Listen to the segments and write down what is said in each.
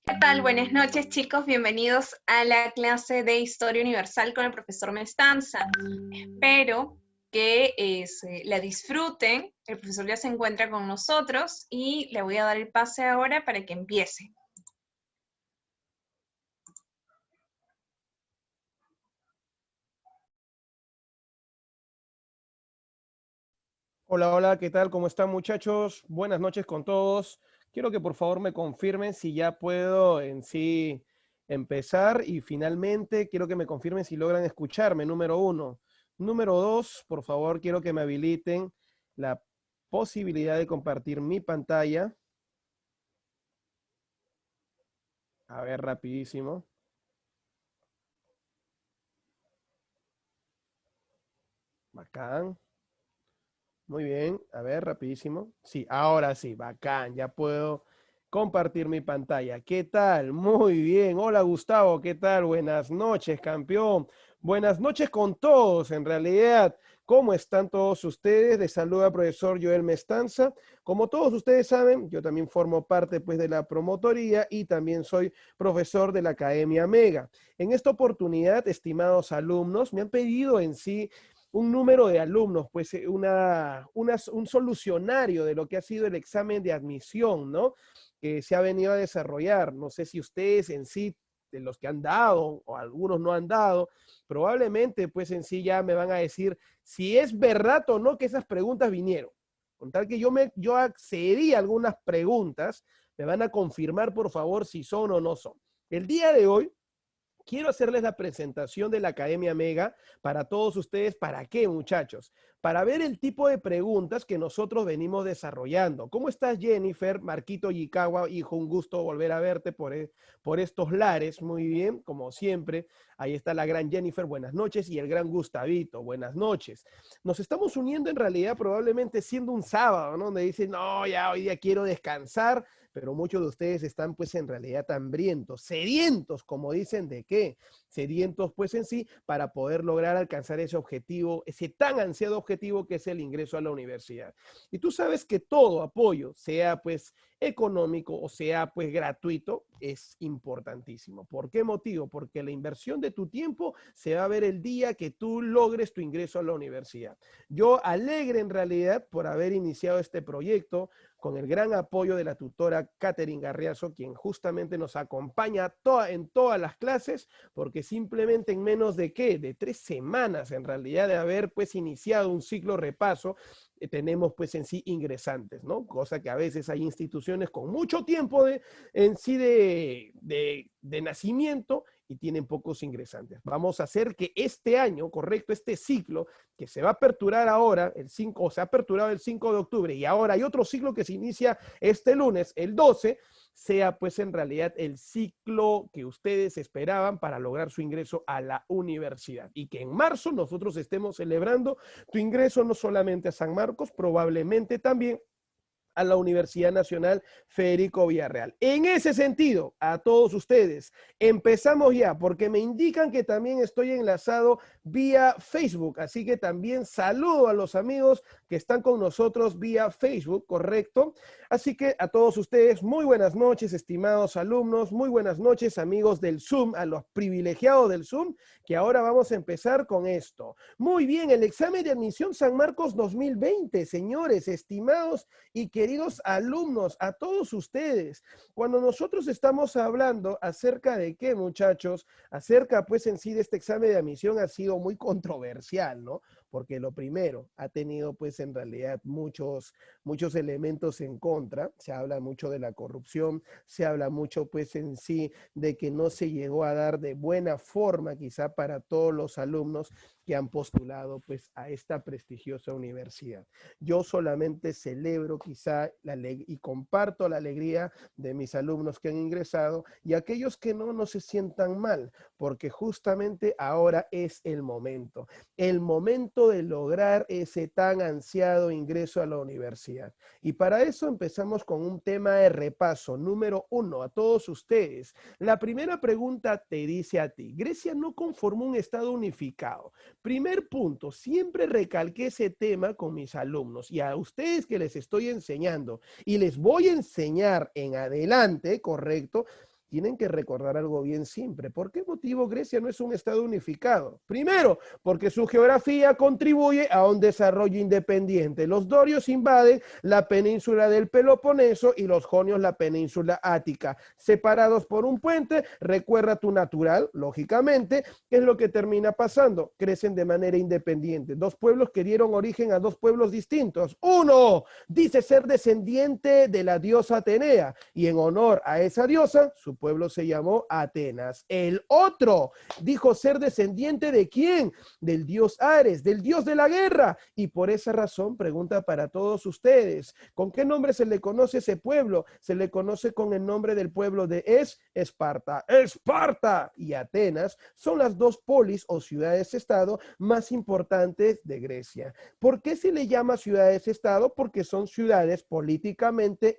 ¿Qué tal? Buenas noches, chicos. Bienvenidos a la clase de Historia Universal con el profesor Mestanza. Espero que la disfruten. El profesor ya se encuentra con nosotros y le voy a dar el pase ahora para que empiece. Hola, hola, ¿qué tal? ¿Cómo están, muchachos? Buenas noches con todos. Quiero que por favor me confirmen si ya puedo en sí empezar y finalmente quiero que me confirmen si logran escucharme, número uno. Número dos, por favor, quiero que me habiliten la posibilidad de compartir mi pantalla. A ver, rapidísimo. Bacán. Muy bien, a ver, rapidísimo. Sí, ahora sí, bacán, ya puedo compartir mi pantalla. ¿Qué tal? Muy bien. Hola, Gustavo, ¿qué tal? Buenas noches, campeón. Buenas noches con todos, en realidad. ¿Cómo están todos ustedes? Les saluda el profesor Joel Mestanza. Como todos ustedes saben, yo también formo parte pues de la promotoría y también soy profesor de la Academia Mega. En esta oportunidad, estimados alumnos, me han pedido en sí un número de alumnos, pues un solucionario de lo que ha sido el examen de admisión, ¿no? Que se ha venido a desarrollar. No sé si ustedes en sí, de los que han dado o algunos no han dado, probablemente pues en sí ya me van a decir si es verdad o no que esas preguntas vinieron. Con tal que yo accedí a algunas preguntas, me van a confirmar por favor si son o no son. El día de hoy quiero hacerles la presentación de la Academia Mega para todos ustedes. ¿Para qué, muchachos? Para ver el tipo de preguntas que nosotros venimos desarrollando. ¿Cómo estás, Jennifer? Marquito Yikawa, hijo, un gusto volver a verte por estos lares. Muy bien, como siempre. Ahí está la gran Jennifer, buenas noches, y el gran Gustavito, buenas noches. Nos estamos uniendo en realidad probablemente siendo un sábado, ¿no? Donde dicen, no, ya hoy día quiero descansar, pero muchos de ustedes están pues en realidad hambrientos, sedientos, como dicen, ¿de qué? Sedientos pues en sí para poder lograr alcanzar ese objetivo, ese tan ansiado objetivo que es el ingreso a la universidad. Y tú sabes que todo apoyo, sea pues económico o sea pues gratuito, es importantísimo. ¿Por qué motivo? Porque la inversión de tu tiempo se va a ver el día que tú logres tu ingreso a la universidad. Yo alegre en realidad por haber iniciado este proyecto, con el gran apoyo de la tutora Catherine Garriazo, quien justamente nos acompaña en todas las clases, porque simplemente en menos de ¿qué? De 3 semanas en realidad de haber pues iniciado un ciclo repaso, tenemos pues en sí ingresantes, ¿no? Cosa que a veces hay instituciones con mucho tiempo en sí de nacimiento y tienen pocos ingresantes. Vamos a hacer que este año, correcto, este ciclo que se va a aperturar ahora, el 5, o se ha aperturado el 5 de octubre y ahora hay otro ciclo que se inicia este lunes, el 12, sea pues en realidad el ciclo que ustedes esperaban para lograr su ingreso a la universidad. Y que en marzo nosotros estemos celebrando tu ingreso no solamente a San Marcos, probablemente también a la Universidad Nacional Federico Villarreal. En ese sentido, a todos ustedes, empezamos ya, porque me indican que también estoy enlazado vía Facebook, así que también saludo a los amigos que están con nosotros vía Facebook, ¿correcto? Así que a todos ustedes, muy buenas noches, estimados alumnos, muy buenas noches, amigos del Zoom, a los privilegiados del Zoom, que ahora vamos a empezar con esto. Muy bien, el examen de admisión San Marcos 2020, señores, estimados y queridos alumnos, a todos ustedes, cuando nosotros estamos hablando acerca de qué, muchachos, acerca pues en sí de este examen de admisión ha sido muy controversial, ¿no? Porque lo primero, ha tenido pues en realidad muchos elementos en contra, se habla mucho de la corrupción, se habla mucho pues en sí de que no se llegó a dar de buena forma quizá para todos los alumnos que han postulado pues a esta prestigiosa universidad. Yo solamente celebro quizá y comparto la alegría de mis alumnos que han ingresado y aquellos que no se sientan mal, porque justamente ahora es el momento de lograr ese tan ansiado ingreso a la universidad. Y para eso empezamos con un tema de repaso. Número 1, a todos ustedes. La primera pregunta te dice a ti, Grecia no conformó un estado unificado. Primer punto, siempre recalqué ese tema con mis alumnos y a ustedes que les estoy enseñando y les voy a enseñar en adelante, correcto, tienen que recordar algo bien simple. ¿Por qué motivo Grecia no es un estado unificado? Primero, porque su geografía contribuye a un desarrollo independiente. Los dorios invaden la península del Peloponeso y los jonios la península ática. Separados por un puente, recuerda tu natural, lógicamente, ¿qué es lo que termina pasando? Crecen de manera independiente. Dos pueblos que dieron origen a dos pueblos distintos. Uno dice ser descendiente de la diosa Atenea y en honor a esa diosa, su pueblo se llamó Atenas. El otro dijo ser descendiente ¿de quién? Del dios Ares, del dios de la guerra. Y por esa razón, pregunta para todos ustedes, ¿con qué nombre se le conoce a ese pueblo? Se le conoce con el nombre del pueblo de Esparta. Esparta y Atenas son las dos polis o ciudades-estado más importantes de Grecia. ¿Por qué se le llama ciudades-estado? Porque son ciudades políticamente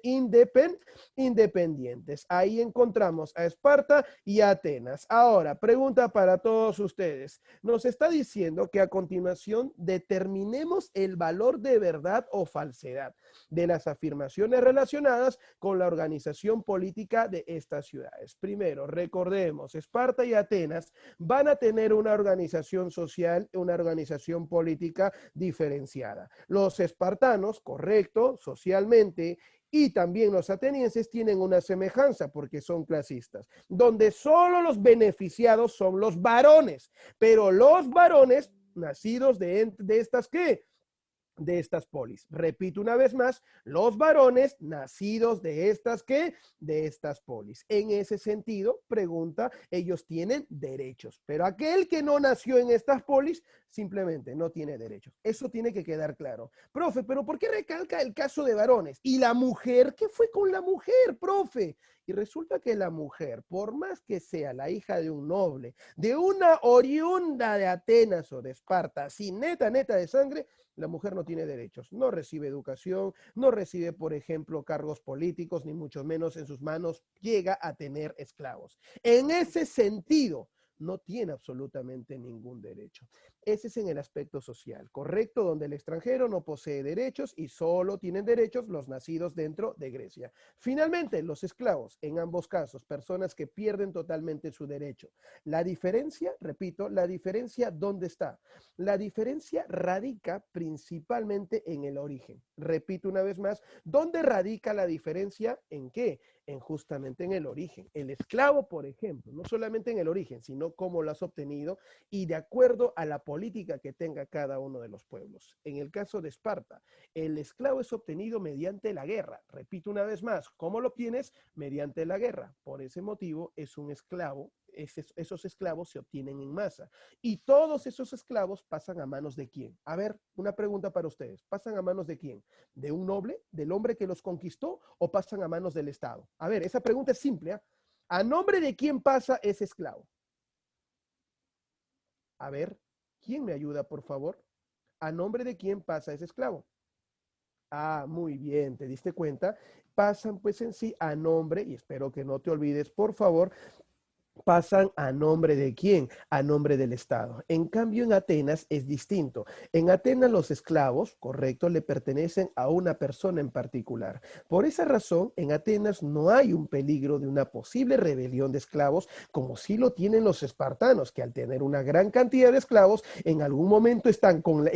independientes. Ahí encontramos a Esparta y a Atenas. Ahora, pregunta para todos ustedes. Nos está diciendo que a continuación determinemos el valor de verdad o falsedad de las afirmaciones relacionadas con la organización política de estas ciudades. Primero, recordemos, Esparta y Atenas van a tener una organización social, una organización política diferenciada. Los espartanos, correcto, socialmente, y también los atenienses tienen una semejanza porque son clasistas, donde solo los beneficiados son los varones, pero los varones nacidos de estas, ¿qué? De estas polis. Repito una vez más, los varones nacidos de estas, ¿qué? De estas polis. En ese sentido, pregunta, ellos tienen derechos, pero aquel que no nació en estas polis simplemente no tiene derechos. Eso tiene que quedar claro. Profe, pero ¿por qué recalca el caso de varones? ¿Y la mujer? ¿Qué fue con la mujer, profe? Y resulta que la mujer, por más que sea la hija de un noble, de una oriunda de Atenas o de Esparta, así neta de sangre, la mujer no tiene derechos, no recibe educación, no recibe, por ejemplo, cargos políticos, ni mucho menos en sus manos llega a tener esclavos. En ese sentido, no tiene absolutamente ningún derecho. Ese es en el aspecto social, ¿correcto? Donde el extranjero no posee derechos y solo tienen derechos los nacidos dentro de Grecia. Finalmente, los esclavos, en ambos casos, personas que pierden totalmente su derecho. La diferencia, repito, la diferencia, ¿dónde está? La diferencia radica principalmente en el origen. Repito una vez más, ¿dónde radica la diferencia? ¿En qué? Justamente en el origen. El esclavo, por ejemplo, no solamente en el origen, sino cómo lo has obtenido y de acuerdo a la política que tenga cada uno de los pueblos. En el caso de Esparta, el esclavo es obtenido mediante la guerra. Repito una vez más, ¿cómo lo obtienes? Mediante la guerra. Por ese motivo es un esclavo. Esos esclavos se obtienen en masa. Y todos esos esclavos pasan a manos de quién. A ver, una pregunta para ustedes. ¿Pasan a manos de quién? ¿De un noble? ¿Del hombre que los conquistó? ¿O pasan a manos del Estado? A ver, esa pregunta es simple. ¿Eh? ¿A nombre de quién pasa ese esclavo? A ver, ¿quién me ayuda, por favor? ¿A nombre de quién pasa ese esclavo? Ah, muy bien, ¿te diste cuenta? Pasan pues en sí a nombre, y espero que no te olvides, por favor, pasan a nombre de quién, a nombre del Estado. En cambio, en Atenas es distinto. En Atenas los esclavos, correcto, le pertenecen a una persona en particular. Por esa razón, en Atenas no hay un peligro de una posible rebelión de esclavos, como sí lo tienen los espartanos, que al tener una gran cantidad de esclavos, en algún momento están con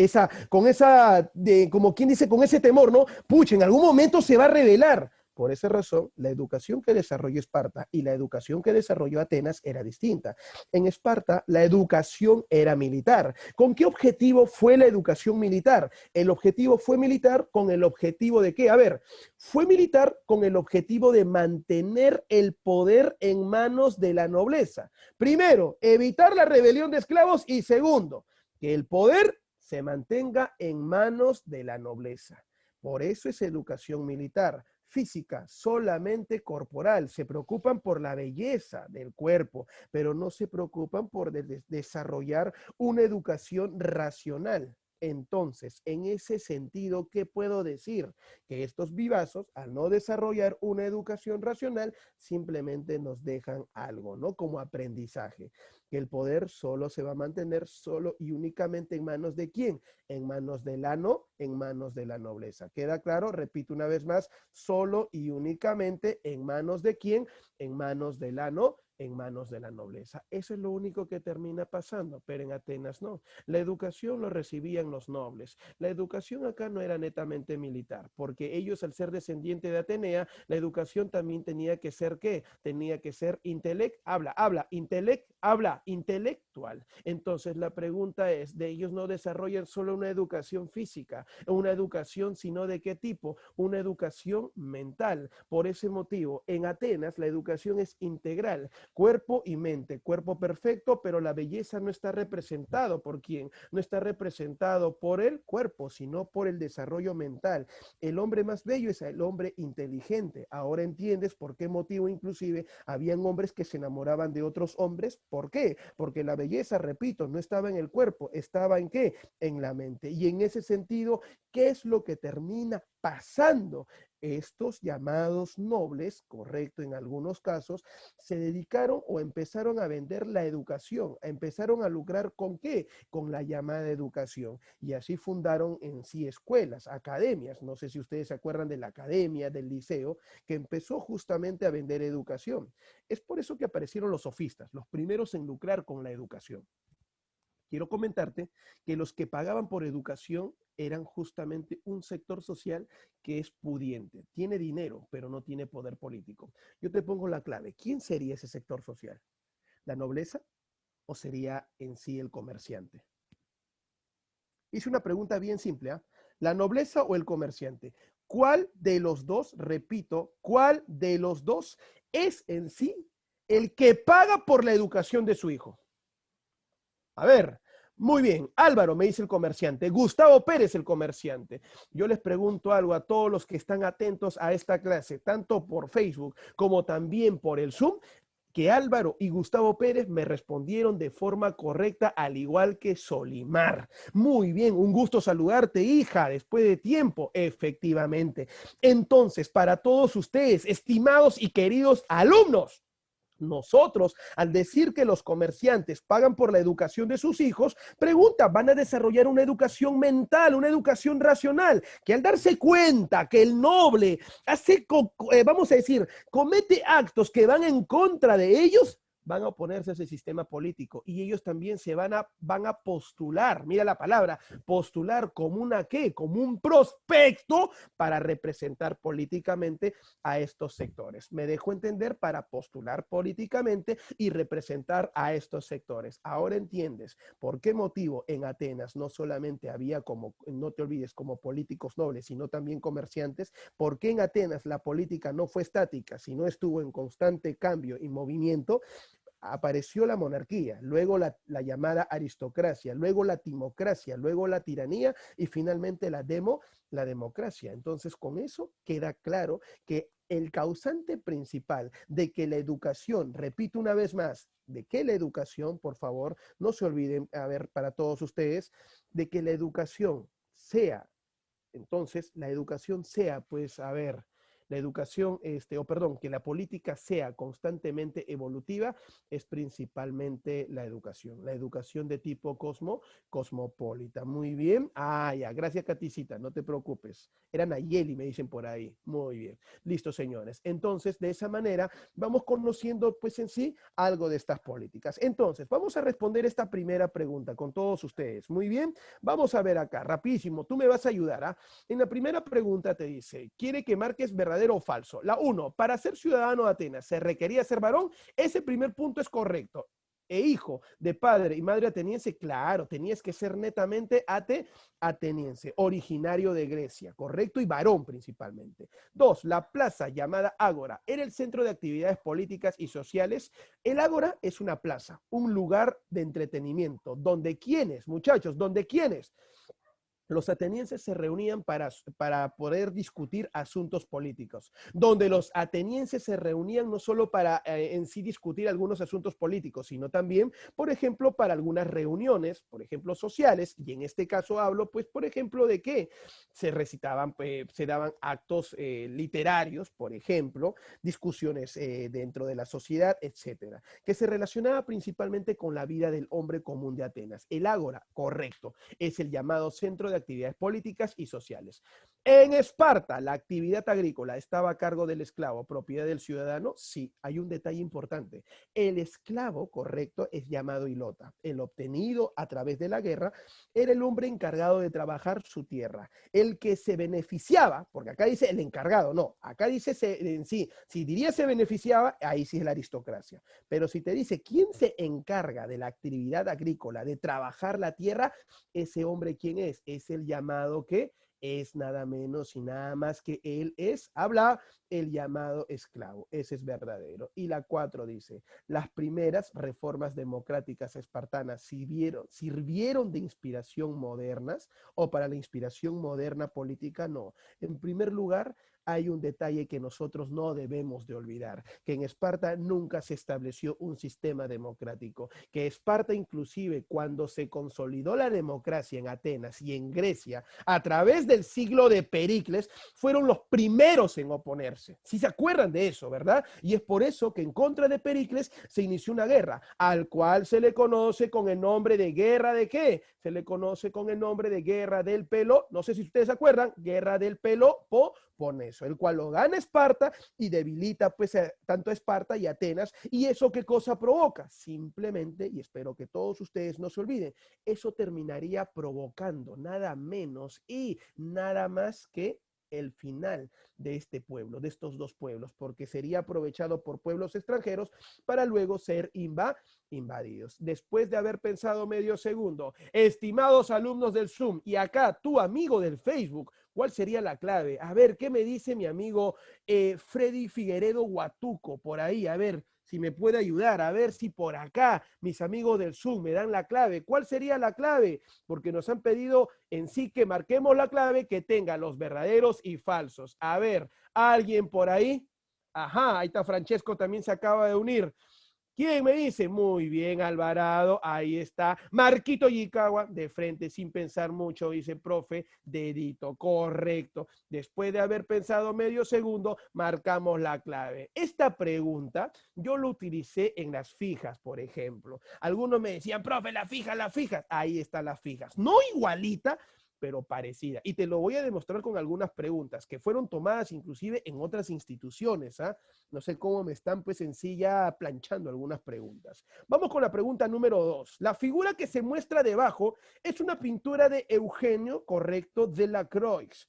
como quien dice, con ese temor, ¿no? Pucha, en algún momento se va a rebelar. Por esa razón, la educación que desarrolló Esparta y la educación que desarrolló Atenas era distinta. En Esparta, la educación era militar. ¿Con qué objetivo fue la educación militar? El objetivo fue militar con el objetivo de ¿qué? A ver, fue militar con el objetivo de mantener el poder en manos de la nobleza. Primero, evitar la rebelión de esclavos y segundo, que el poder se mantenga en manos de la nobleza. Por eso es educación militar. Física, solamente corporal. Se preocupan por la belleza del cuerpo, pero no se preocupan por desarrollar una educación racional. Entonces, en ese sentido, ¿qué puedo decir? Que estos vivazos, al no desarrollar una educación racional, simplemente nos dejan algo, ¿no? Como aprendizaje, que el poder solo se va a mantener solo y únicamente en manos de ¿quién? En manos del ano, en manos de la nobleza. ¿Queda claro? Repito una vez más, solo y únicamente en manos de ¿quién? En manos del ano, en manos de la nobleza. Eso es lo único que termina pasando, pero en Atenas no. La educación lo recibían los nobles. La educación acá no era netamente militar, porque ellos al ser descendientes de Atenea, la educación también tenía que ser ¿qué? Tenía que ser intelectual. Entonces la pregunta es, de ellos no desarrollan solo una educación física, una educación sino de qué tipo, una educación mental. Por ese motivo, en Atenas la educación es integral, cuerpo y mente, cuerpo perfecto, pero la belleza no está representado por quién, no está representado por el cuerpo, sino por el desarrollo mental. El hombre más bello es el hombre inteligente. Ahora entiendes por qué motivo inclusive habían hombres que se enamoraban de otros hombres. ¿Por qué? Porque la belleza, repito, no estaba en el cuerpo, estaba en qué, en la mente. Y en ese sentido, ¿qué es lo que termina pasando? Estos llamados nobles, correcto en algunos casos, se dedicaron o empezaron a vender la educación, empezaron a lucrar ¿con qué? Con la llamada educación. Y así fundaron en sí escuelas, academias. No sé si ustedes se acuerdan de la academia, del liceo, que empezó justamente a vender educación. Es por eso que aparecieron los sofistas, los primeros en lucrar con la educación. Quiero comentarte que los que pagaban por educación eran justamente un sector social que es pudiente, tiene dinero, pero no tiene poder político. Yo te pongo la clave. ¿Quién sería ese sector social? ¿La nobleza o sería en sí el comerciante? Hice una pregunta bien simple, ¿eh? ¿La nobleza o el comerciante? ¿Cuál de los dos, repito, cuál de los dos es en sí el que paga por la educación de su hijo? A ver, muy bien, Álvaro, me dice el comerciante, Gustavo Pérez, el comerciante. Yo les pregunto algo a todos los que están atentos a esta clase, tanto por Facebook como también por el Zoom, que Álvaro y Gustavo Pérez me respondieron de forma correcta, al igual que Solimar. Muy bien, un gusto saludarte, hija, después de tiempo, efectivamente. Entonces, para todos ustedes, estimados y queridos alumnos, nosotros, al decir que los comerciantes pagan por la educación de sus hijos, pregunta, van a desarrollar una educación mental, una educación racional, que al darse cuenta que el noble hace, vamos a decir, comete actos que van en contra de ellos, van a oponerse a ese sistema político y ellos también van a postular, mira la palabra, postular como una ¿qué? Como un prospecto para representar políticamente a estos sectores. Me dejo entender, para postular políticamente y representar a estos sectores. Ahora entiendes por qué motivo en Atenas no solamente había como, no te olvides, como políticos nobles, sino también comerciantes. ¿Por qué en Atenas la política no fue estática, sino estuvo en constante cambio y movimiento? Apareció la monarquía, luego la llamada aristocracia, luego la timocracia, luego la tiranía y finalmente la democracia. Entonces, con eso queda claro que el causante principal de que la educación, repito una vez más, de que la educación, por favor, no se olviden, a ver, para todos ustedes, de que la educación sea, entonces, la educación sea, pues, a ver, la educación, que la política sea constantemente evolutiva, es principalmente la educación de tipo cosmopolita. Muy bien. Ah, ya, gracias, Caticita, no te preocupes. Era Nayeli, me dicen por ahí. Muy bien. Listo, señores. Entonces, de esa manera, vamos conociendo, pues, en sí, algo de estas políticas. Entonces, vamos a responder esta primera pregunta con todos ustedes. Muy bien. Vamos a ver acá, rapidísimo. Tú me vas a ayudar, ¿ah? En la primera pregunta te dice, ¿quiere que marques verdadero o falso? La 1, para ser ciudadano de Atenas, ¿se requería ser varón? Ese primer punto es correcto. E hijo de padre y madre ateniense, claro, tenías que ser netamente ateniense, originario de Grecia, correcto, y varón principalmente. 2, la plaza llamada Ágora era el centro de actividades políticas y sociales. El Ágora es una plaza, un lugar de entretenimiento, donde quienes, muchachos, donde quienes los atenienses se reunían para poder discutir asuntos políticos, donde los atenienses se reunían no solo para en sí discutir algunos asuntos políticos, sino también, por ejemplo, para algunas reuniones, por ejemplo, sociales, y en este caso hablo, pues, por ejemplo, de que se recitaban, se daban actos literarios, por ejemplo, discusiones dentro de la sociedad, etcétera, que se relacionaba principalmente con la vida del hombre común de Atenas. El ágora, correcto, es el llamado centro de actividades políticas y sociales. En Esparta, la actividad agrícola estaba a cargo del esclavo, propiedad del ciudadano. Sí, hay un detalle importante. El esclavo, correcto, es llamado ilota. El obtenido a través de la guerra era el hombre encargado de trabajar su tierra. El que se beneficiaba, porque acá dice el encargado, no, acá dice en sí, si diría se beneficiaba, ahí sí es la aristocracia. Pero si te dice quién se encarga de la actividad agrícola, de trabajar la tierra, ese hombre, ¿quién es? Es el llamado que es nada menos y nada más que él es, habla el llamado esclavo. Ese es verdadero. Y la 4 dice, las primeras reformas democráticas espartanas sirvieron de inspiración modernas o para la inspiración moderna política, no. En primer lugar, hay un detalle que nosotros no debemos de olvidar, que en Esparta nunca se estableció un sistema democrático, que Esparta inclusive cuando se consolidó la democracia en Atenas y en Grecia, a través del siglo de Pericles, fueron los primeros en oponerse. Si se acuerdan de eso, ¿verdad? Y es por eso que en contra de Pericles se inició una guerra, al cual se le conoce con el nombre de guerra de ¿qué? Se le conoce con el nombre de guerra del Pelo, no sé si ustedes se acuerdan, guerra del Peloponeso, el cual lo gana Esparta y debilita pues tanto a Esparta y Atenas. ¿Y eso qué cosa provoca? Simplemente, y espero que todos ustedes no se olviden, eso terminaría provocando nada menos y nada más que el final de este pueblo, de estos dos pueblos, porque sería aprovechado por pueblos extranjeros para luego ser invadidos. Después de haber pensado medio segundo, estimados alumnos del Zoom, y acá tu amigo del Facebook, ¿cuál sería la clave? A ver, ¿qué me dice mi amigo Freddy Figueredo Huatuco por ahí? A ver si me puede ayudar, a ver si por acá mis amigos del Zoom me dan la clave. ¿Cuál sería la clave? Porque nos han pedido en sí que marquemos la clave que tenga los verdaderos y falsos. A ver, ¿alguien por ahí? Ajá, ahí está Francesco, también se acaba de unir. ¿Quién me dice? Muy bien, Alvarado, ahí está. Marquito Yikawa, de frente, sin pensar mucho, dice, profe, dedito, correcto. Después de haber pensado medio segundo, marcamos la clave. Esta pregunta yo lo utilicé en las fijas, por ejemplo. Algunos me decían, profe, las fijas. Ahí están las fijas. No igualita, pero parecida. Y te lo voy a demostrar con algunas preguntas que fueron tomadas inclusive en otras instituciones. No sé cómo me están pues en sí ya planchando algunas preguntas. Vamos con la pregunta número 2. La figura que se muestra debajo es una pintura de Eugenio, correcto, Delacroix.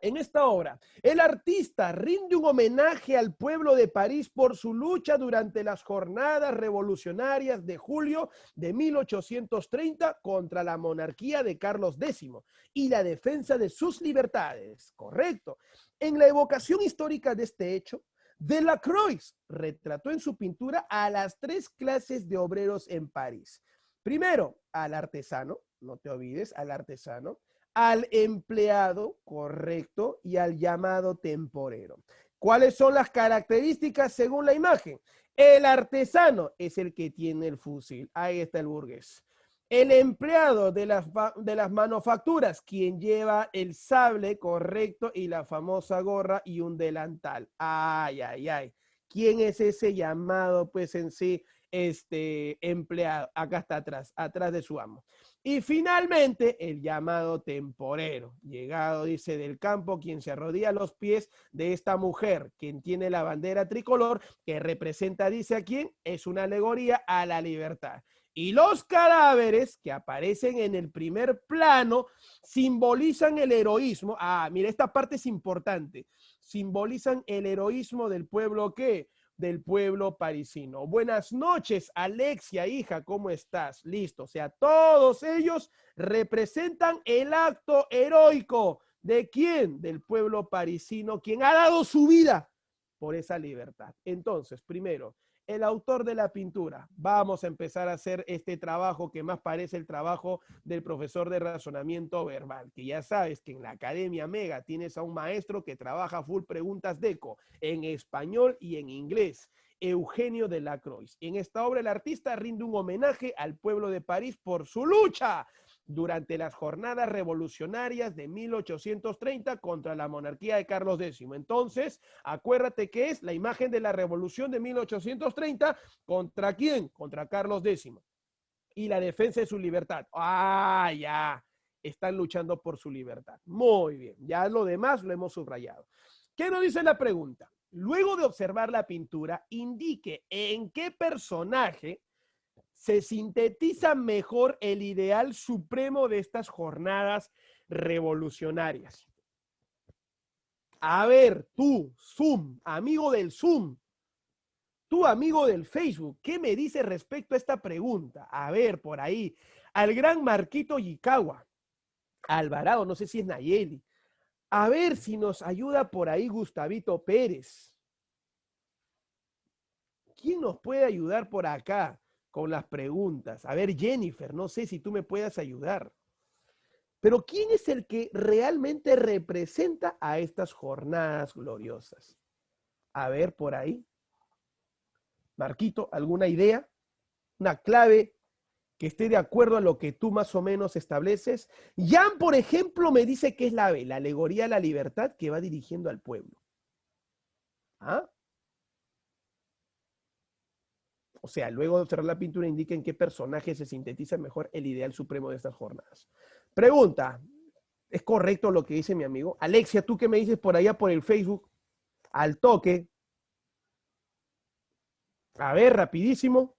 En esta obra, el artista rinde un homenaje al pueblo de París por su lucha durante las jornadas revolucionarias de julio de 1830 contra la monarquía de Carlos X y la defensa de sus libertades. Correcto. En la evocación histórica de este hecho, Delacroix retrató en su pintura a las 3 clases de obreros en París. Primero, al artesano, no te olvides, al artesano, al empleado, correcto, y al llamado temporero. ¿Cuáles son las características según la imagen? El artesano es el que tiene el fusil, ahí está el burgués. El empleado de las manufacturas, quien lleva el sable, correcto, y la famosa gorra y un delantal. Ay, ay, ay. ¿Quién es ese llamado, pues en sí, empleado? Acá está atrás de su amo. Y finalmente, el llamado temporero, llegado, dice, del campo, quien se arrodilla a los pies de esta mujer, quien tiene la bandera tricolor, que representa, dice a quién, es una alegoría a la libertad. Y los cadáveres que aparecen en el primer plano simbolizan el heroísmo. Ah, mira, esta parte es importante. Simbolizan el heroísmo del pueblo, ¿qué? Del pueblo parisino. Buenas noches, Alexia, hija, ¿cómo estás? Listo. O sea, todos ellos representan el acto heroico. ¿De quién? Del pueblo parisino, quien ha dado su vida por esa libertad. Entonces, primero, el autor de la pintura. Vamos a empezar a hacer este trabajo que más parece el trabajo del profesor de razonamiento verbal, que ya sabes que en la Academia Mega tienes a un maestro que trabaja full preguntas deco en español y en inglés. Eugenio Delacroix. En esta obra el artista rinde un homenaje al pueblo de París por su lucha durante las jornadas revolucionarias de 1830 contra la monarquía de Carlos X. Entonces, acuérdate que es la imagen de la revolución de 1830, ¿contra quién? Contra Carlos X. Y la defensa de su libertad. ¡Ah, ya! Están luchando por su libertad. Muy bien, ya lo demás lo hemos subrayado. ¿Qué nos dice la pregunta? Luego de observar la pintura, indique en qué personaje se sintetiza mejor el ideal supremo de estas jornadas revolucionarias. A ver, tú, Zoom, amigo del Zoom, tú, amigo del Facebook, ¿qué me dices respecto a esta pregunta? A ver, por ahí, al gran Marquito Yicagua, Alvarado, no sé si es Nayeli. A ver si nos ayuda por ahí Gustavito Pérez. ¿Quién nos puede ayudar por acá con las preguntas? A ver, Jennifer, no sé si tú me puedas ayudar. Pero ¿quién es el que realmente representa a estas jornadas gloriosas? A ver, por ahí. Marquito, ¿alguna idea? ¿Una clave que esté de acuerdo a lo que tú más o menos estableces? Jan, por ejemplo, me dice que es la B, la alegoría de la libertad que va dirigiendo al pueblo. ¿Ah? O sea, luego de observar la pintura indica en qué personaje se sintetiza mejor el ideal supremo de estas jornadas. Pregunta, ¿es correcto lo que dice mi amigo? Alexia, ¿tú qué me dices por allá por el Facebook? Al toque. A ver, rapidísimo.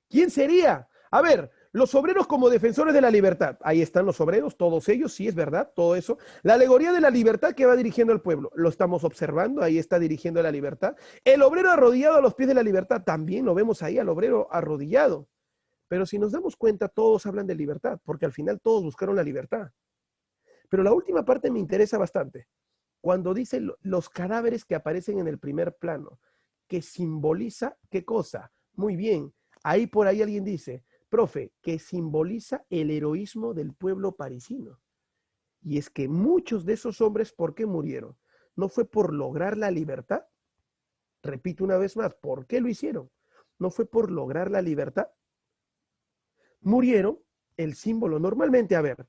¿Quién sería? A ver, los obreros como defensores de la libertad. Ahí están los obreros, todos ellos, sí es verdad, todo eso. La alegoría de la libertad que va dirigiendo al pueblo. Lo estamos observando, ahí está dirigiendo la libertad. El obrero arrodillado a los pies de la libertad. También lo vemos ahí al obrero arrodillado. Pero si nos damos cuenta, todos hablan de libertad, porque al final todos buscaron la libertad. Pero la última parte me interesa bastante. Cuando dice los cadáveres que aparecen en el primer plano, que simboliza, ¿qué cosa? Muy bien, ahí por ahí alguien dice, profe, que simboliza el heroísmo del pueblo parisino. Y es que muchos de esos hombres, ¿por qué murieron? ¿No fue por lograr la libertad? Repito una vez más, ¿por qué lo hicieron? ¿No fue por lograr la libertad? Murieron, el símbolo normalmente, a ver,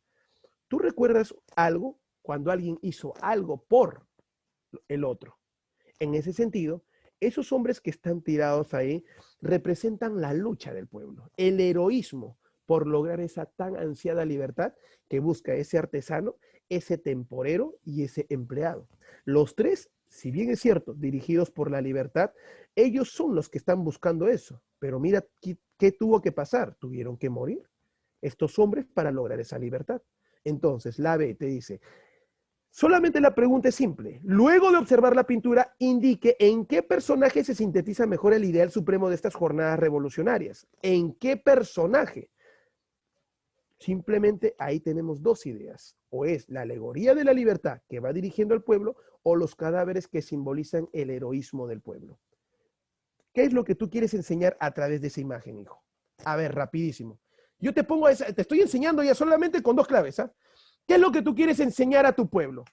¿tú recuerdas algo cuando alguien hizo algo por el otro? En ese sentido, esos hombres que están tirados ahí representan la lucha del pueblo, el heroísmo por lograr esa tan ansiada libertad que busca ese artesano, ese temporero y ese empleado. Los tres, si bien es cierto, dirigidos por la libertad, ellos son los que están buscando eso. Pero mira, ¿qué tuvo que pasar? Tuvieron que morir estos hombres para lograr esa libertad. Entonces, la B te dice, solamente la pregunta es simple. Luego de observar la pintura, indique en qué personaje se sintetiza mejor el ideal supremo de estas jornadas revolucionarias. ¿En qué personaje? Simplemente ahí tenemos dos ideas. O es la alegoría de la libertad que va dirigiendo al pueblo, o los cadáveres que simbolizan el heroísmo del pueblo. ¿Qué es lo que tú quieres enseñar a través de esa imagen, hijo? A ver, rapidísimo. Yo te estoy enseñando ya solamente con dos claves, ¿ah? ¿Qué es lo que tú quieres enseñar a tu pueblo?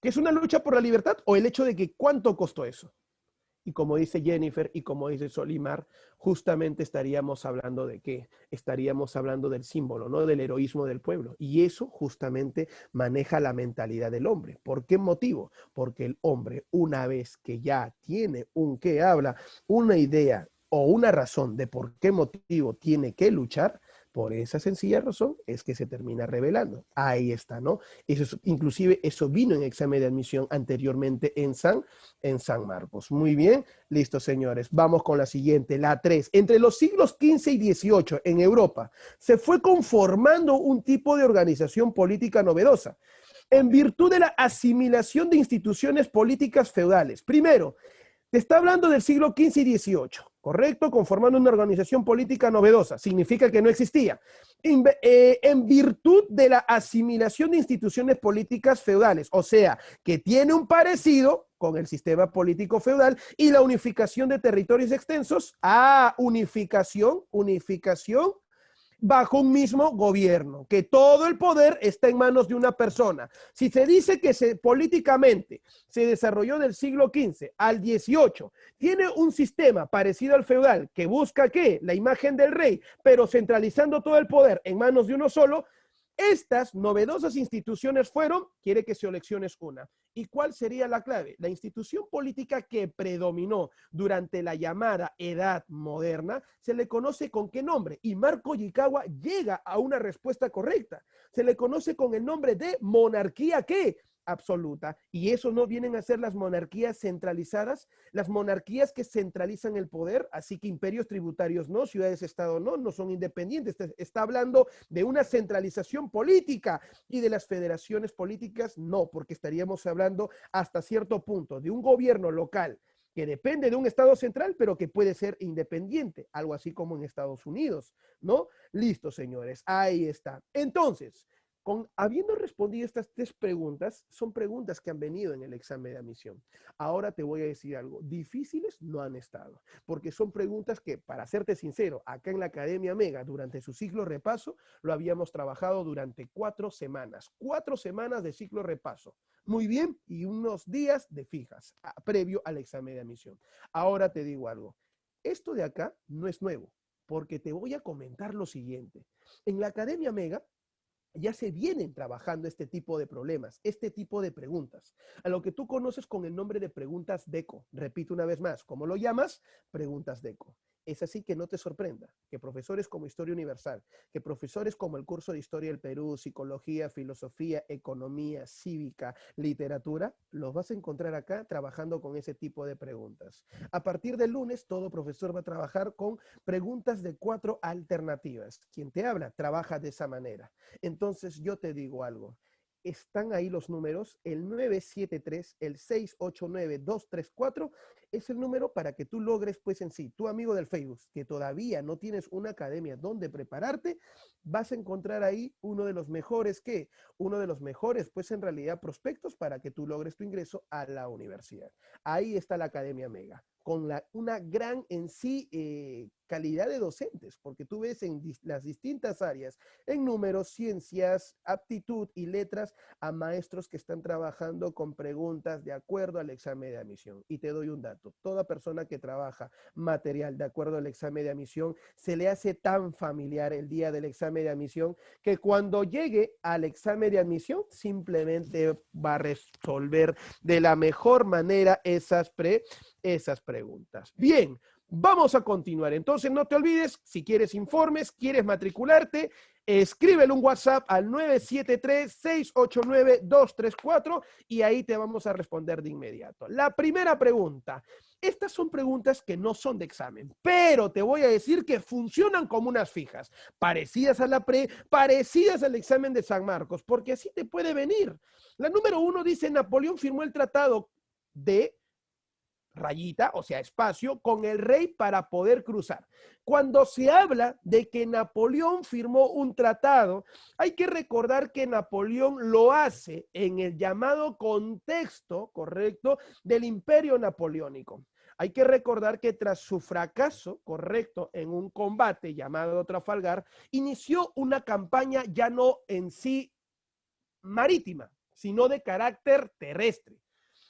¿Que es una lucha por la libertad o el hecho de que cuánto costó eso? Y como dice Jennifer y como dice Solimar, justamente estaríamos hablando de qué? Estaríamos hablando del símbolo, ¿no? Del heroísmo del pueblo. Y eso justamente maneja la mentalidad del hombre. ¿Por qué motivo? Porque el hombre, una vez que ya tiene un qué habla, una idea o una razón de por qué motivo tiene que luchar, por esa sencilla razón es que se termina revelando. Ahí está, ¿no? Inclusive eso vino en examen de admisión anteriormente en San Marcos. Muy bien, listo, señores. Vamos con la siguiente, la 3. Entre los siglos XV y XVIII en Europa se fue conformando un tipo de organización política novedosa en virtud de la asimilación de instituciones políticas feudales. Primero, te está hablando del siglo XV y XVIII, ¿correcto? Conformando una organización política novedosa. Significa que no existía. En virtud de la asimilación de instituciones políticas feudales. O sea, que tiene un parecido con el sistema político feudal y la unificación de territorios extensos. Unificación bajo un mismo gobierno, que todo el poder está en manos de una persona. Si se dice que políticamente se desarrolló del siglo XV al XVIII, tiene un sistema parecido al feudal que busca ¿qué? La imagen del rey, pero centralizando todo el poder en manos de uno solo. Estas novedosas instituciones fueron, quiere que selecciones una. ¿Y cuál sería la clave? La institución política que predominó durante la llamada Edad Moderna se le conoce con qué nombre, y Marco Iikawa llega a una respuesta correcta. Se le conoce con el nombre de monarquía ¿qué? Absoluta. Y eso no vienen a ser las monarquías centralizadas, las monarquías que centralizan el poder, así que imperios tributarios no, ciudades-estado no, no son independientes. Está hablando de una centralización política, y de las federaciones políticas no, porque estaríamos hablando hasta cierto punto de un gobierno local que depende de un estado central, pero que puede ser independiente, algo así como en Estados Unidos, ¿no? Listo, señores, ahí está. Entonces, habiendo respondido estas 3 preguntas, son preguntas que han venido en el examen de admisión. Ahora te voy a decir algo, difíciles no han estado, porque son preguntas que, para serte sincero, acá en la Academia Mega, durante su ciclo repaso, lo habíamos trabajado durante 4 semanas. 4 semanas de ciclo repaso. Muy bien, y unos días de fijas, previo al examen de admisión. Ahora te digo algo, esto de acá no es nuevo, porque te voy a comentar lo siguiente. En la Academia Mega, ya se vienen trabajando este tipo de problemas, este tipo de preguntas, a lo que tú conoces con el nombre de preguntas DECO. Repito una vez más, ¿cómo lo llamas? Preguntas DECO. Es así que no te sorprenda que profesores como Historia Universal, que profesores como el curso de Historia del Perú, Psicología, Filosofía, Economía, Cívica, Literatura, los vas a encontrar acá trabajando con ese tipo de preguntas. A partir del lunes, todo profesor va a trabajar con preguntas de 4 alternativas. Quien te habla trabaja de esa manera. Entonces yo te digo algo, están ahí los números, el 973, el 689-234, es el número para que tú logres, pues en sí, tu amigo del Facebook, que todavía no tienes una academia donde prepararte, vas a encontrar ahí uno de los mejores, ¿qué? Uno de los mejores, pues en realidad, prospectos para que tú logres tu ingreso a la universidad. Ahí está la Academia Mega, con una gran en sí calidad de docentes, porque tú ves en las distintas áreas, en números, ciencias, aptitud y letras, a maestros que están trabajando con preguntas de acuerdo al examen de admisión. Y te doy un dato, toda persona que trabaja material de acuerdo al examen de admisión, se le hace tan familiar el día del examen de admisión, que cuando llegue al examen de admisión, simplemente va a resolver de la mejor manera esas preguntas. Bien, vamos a continuar. Entonces, no te olvides, si quieres informes, quieres matricularte, escríbele un WhatsApp al 973-689-234 y ahí te vamos a responder de inmediato. La primera pregunta. Estas son preguntas que no son de examen, pero te voy a decir que funcionan como unas fijas, parecidas a parecidas al examen de San Marcos, porque así te puede venir. La número 1 dice, Napoleón firmó el tratado de rayita, o sea, espacio, con el rey para poder cruzar. Cuando se habla de que Napoleón firmó un tratado, hay que recordar que Napoleón lo hace en el llamado contexto, correcto, del Imperio Napoleónico. Hay que recordar que tras su fracaso, correcto, en un combate llamado Trafalgar, inició una campaña ya no en sí marítima, sino de carácter terrestre,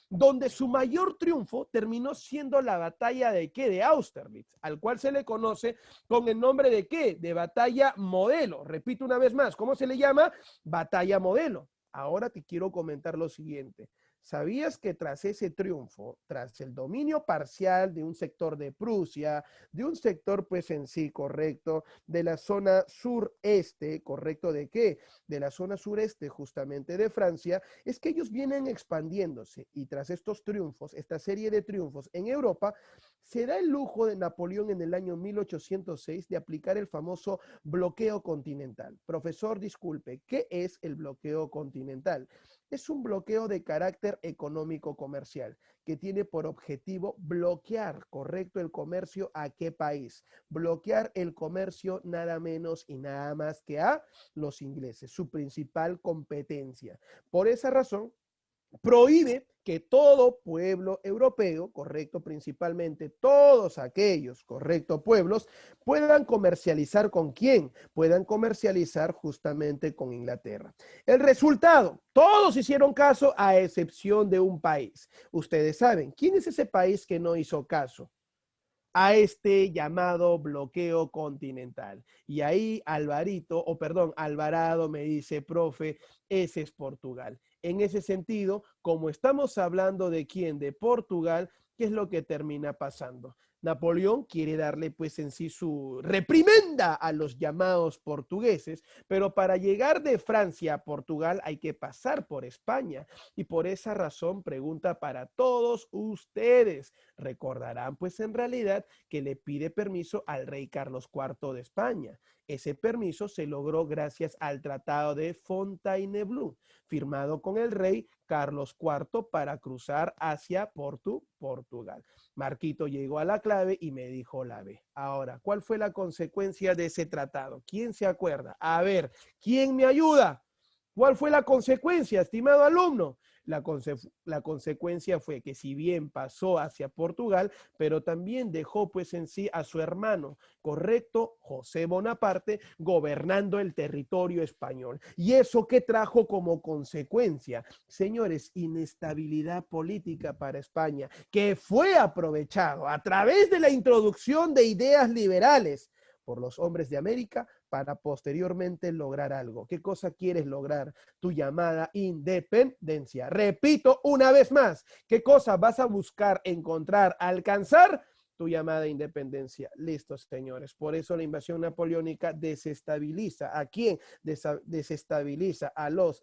donde su mayor triunfo terminó siendo la batalla de ¿qué? De Austerlitz, al cual se le conoce con el nombre de ¿qué? De batalla modelo. Repito una vez más, ¿cómo se le llama? Batalla modelo. Ahora te quiero comentar lo siguiente. ¿Sabías que tras ese triunfo, tras el dominio parcial de un sector de Prusia, de un sector pues en sí correcto, de la zona sureste, correcto de qué? De la zona sureste justamente de Francia, es que ellos vienen expandiéndose y tras estos triunfos, esta serie de triunfos en Europa, se da el lujo de Napoleón en el año 1806 de aplicar el famoso bloqueo continental. Profesor, disculpe, ¿qué es el bloqueo continental? Es un bloqueo de carácter económico comercial que tiene por objetivo bloquear, correcto, el comercio a qué país. Bloquear el comercio nada menos y nada más que a los ingleses, su principal competencia. Por esa razón, prohíbe que todo pueblo europeo, correcto, principalmente todos aquellos, correcto, pueblos, puedan comercializar con quién, puedan comercializar justamente con Inglaterra. El resultado, todos hicieron caso a excepción de un país. Ustedes saben, ¿quién es ese país que no hizo caso a este llamado bloqueo continental? Y ahí Alvarado me dice, profe, ese es Portugal. En ese sentido, como estamos hablando de quién, de Portugal, ¿qué es lo que termina pasando? Napoleón quiere darle pues en sí su reprimenda a los llamados portugueses, pero para llegar de Francia a Portugal hay que pasar por España. Y por esa razón pregunta para todos ustedes. Recordarán pues en realidad que le pide permiso al rey Carlos IV de España. Ese permiso se logró gracias al Tratado de Fontainebleau, firmado con el rey Carlos IV para cruzar hacia Portugal. Marquito llegó a la clave y me dijo la B. Ahora, ¿cuál fue la consecuencia de ese tratado? ¿Quién se acuerda? A ver, ¿quién me ayuda? ¿Cuál fue la consecuencia, estimado alumno? La consecuencia fue que si bien pasó hacia Portugal, pero también dejó pues en sí a su hermano, correcto, José Bonaparte, gobernando el territorio español. ¿Y eso qué trajo como consecuencia? Señores, inestabilidad política para España, que fue aprovechado a través de la introducción de ideas liberales por los hombres de América para posteriormente lograr algo. ¿Qué cosa quieres lograr? Tu llamada independencia. Repito una vez más, ¿qué cosa vas a buscar, encontrar, alcanzar? Tu llamada independencia. Listo, señores. Por eso la invasión napoleónica desestabiliza. ¿A quién? Desestabiliza a los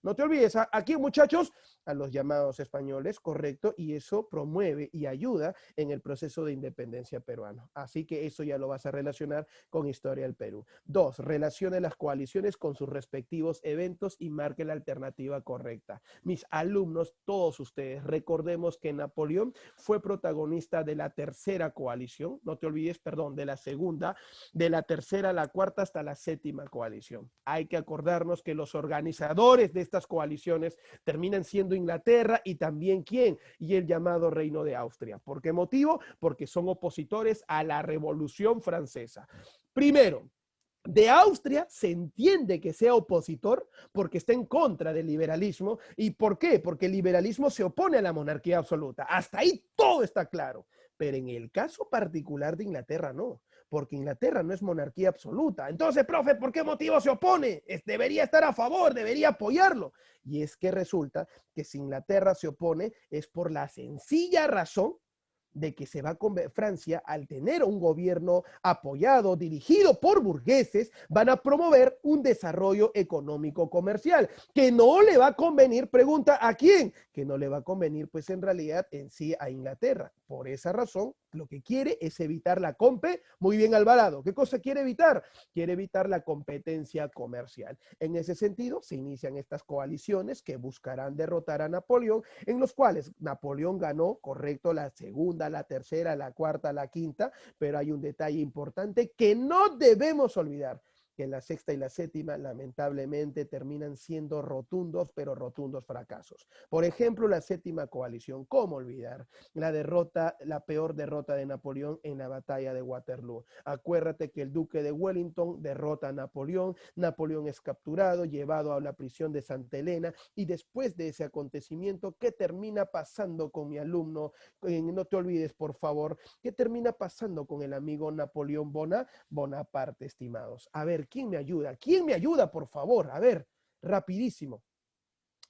No te olvides, ¿a quién, muchachos? A los llamados españoles, correcto, y eso promueve y ayuda en el proceso de independencia peruano. Así que eso ya lo vas a relacionar con historia del Perú. 2. Relacione las coaliciones con sus respectivos eventos y marque la alternativa correcta. Mis alumnos, todos ustedes, recordemos que Napoleón fue protagonista de la tercera coalición, no te olvides, perdón, de la segunda, de la tercera, la cuarta hasta la séptima coalición. Hay que acordarnos que los organizadores de estas coaliciones terminan siendo Inglaterra y también ¿quién? Y el llamado Reino de Austria. ¿Por qué motivo? Porque son opositores a la Revolución Francesa. Primero, de Austria se entiende que sea opositor porque está en contra del liberalismo. ¿Y por qué? Porque el liberalismo se opone a la monarquía absoluta. Hasta ahí todo está claro. Pero en el caso particular de Inglaterra no, porque Inglaterra no es monarquía absoluta. Entonces, profe, ¿por qué motivo se opone? Debería estar a favor, debería apoyarlo. Y es que resulta que si Inglaterra se opone es por la sencilla razón de que se va a Francia, al tener un gobierno apoyado, dirigido por burgueses, van a promover un desarrollo económico comercial que no le va a convenir, pregunta, ¿a quién? Que no le va a convenir, pues en realidad en sí a Inglaterra. Por esa razón, lo que quiere es evitar la muy bien Alvarado. ¿Qué cosa quiere evitar? Quiere evitar la competencia comercial. En ese sentido, se inician estas coaliciones que buscarán derrotar a Napoleón, en los cuales Napoleón ganó, correcto, la segunda, la tercera, la cuarta, la quinta, pero hay un detalle importante que no debemos olvidar, que la sexta y la séptima lamentablemente terminan siendo rotundos, pero rotundos fracasos. Por ejemplo, la séptima coalición, ¿cómo olvidar? La derrota, la peor derrota de Napoleón en la batalla de Waterloo. Acuérdate que el duque de Wellington derrota a Napoleón, Napoleón es capturado, llevado a la prisión de Santa Elena, y después de ese acontecimiento, ¿qué termina pasando con mi alumno? No te olvides, por favor, ¿qué termina pasando con el amigo Napoleón Bonaparte, estimados? A ver, ¿quién me ayuda? ¿Quién me ayuda, por favor? A ver, rapidísimo.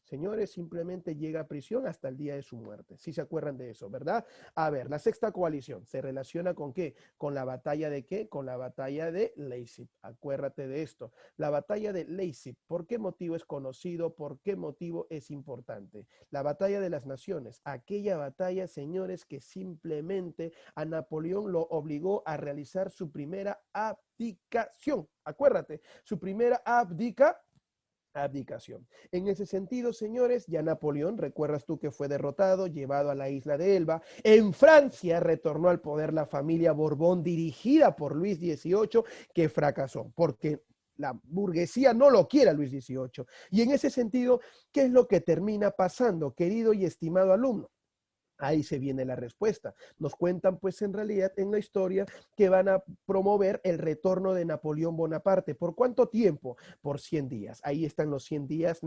Señores, simplemente llega a prisión hasta el día de su muerte. Si se acuerdan de eso, ¿verdad? A ver, la sexta coalición se relaciona con ¿qué? Con la batalla de ¿qué? Con la batalla de Leipzig. Acuérdate de esto. La batalla de Leipzig, ¿por qué motivo es conocido? ¿Por qué motivo es importante? La batalla de las naciones, aquella batalla, señores, que simplemente a Napoleón lo obligó a realizar su primera abdicación. Acuérdate, su primera abdicación. En ese sentido, señores, ya Napoleón, recuerdas tú que fue derrotado, llevado a la isla de Elba. En Francia retornó al poder la familia Borbón dirigida por Luis XVIII, que fracasó, porque la burguesía no lo quiere a Luis XVIII. Y en ese sentido, ¿qué es lo que termina pasando, querido y estimado alumno? Ahí se viene la respuesta. Nos cuentan, pues, en realidad, en la historia, que van a promover el retorno de Napoleón Bonaparte. ¿Por cuánto tiempo? Por 100 días. Ahí están los 100 días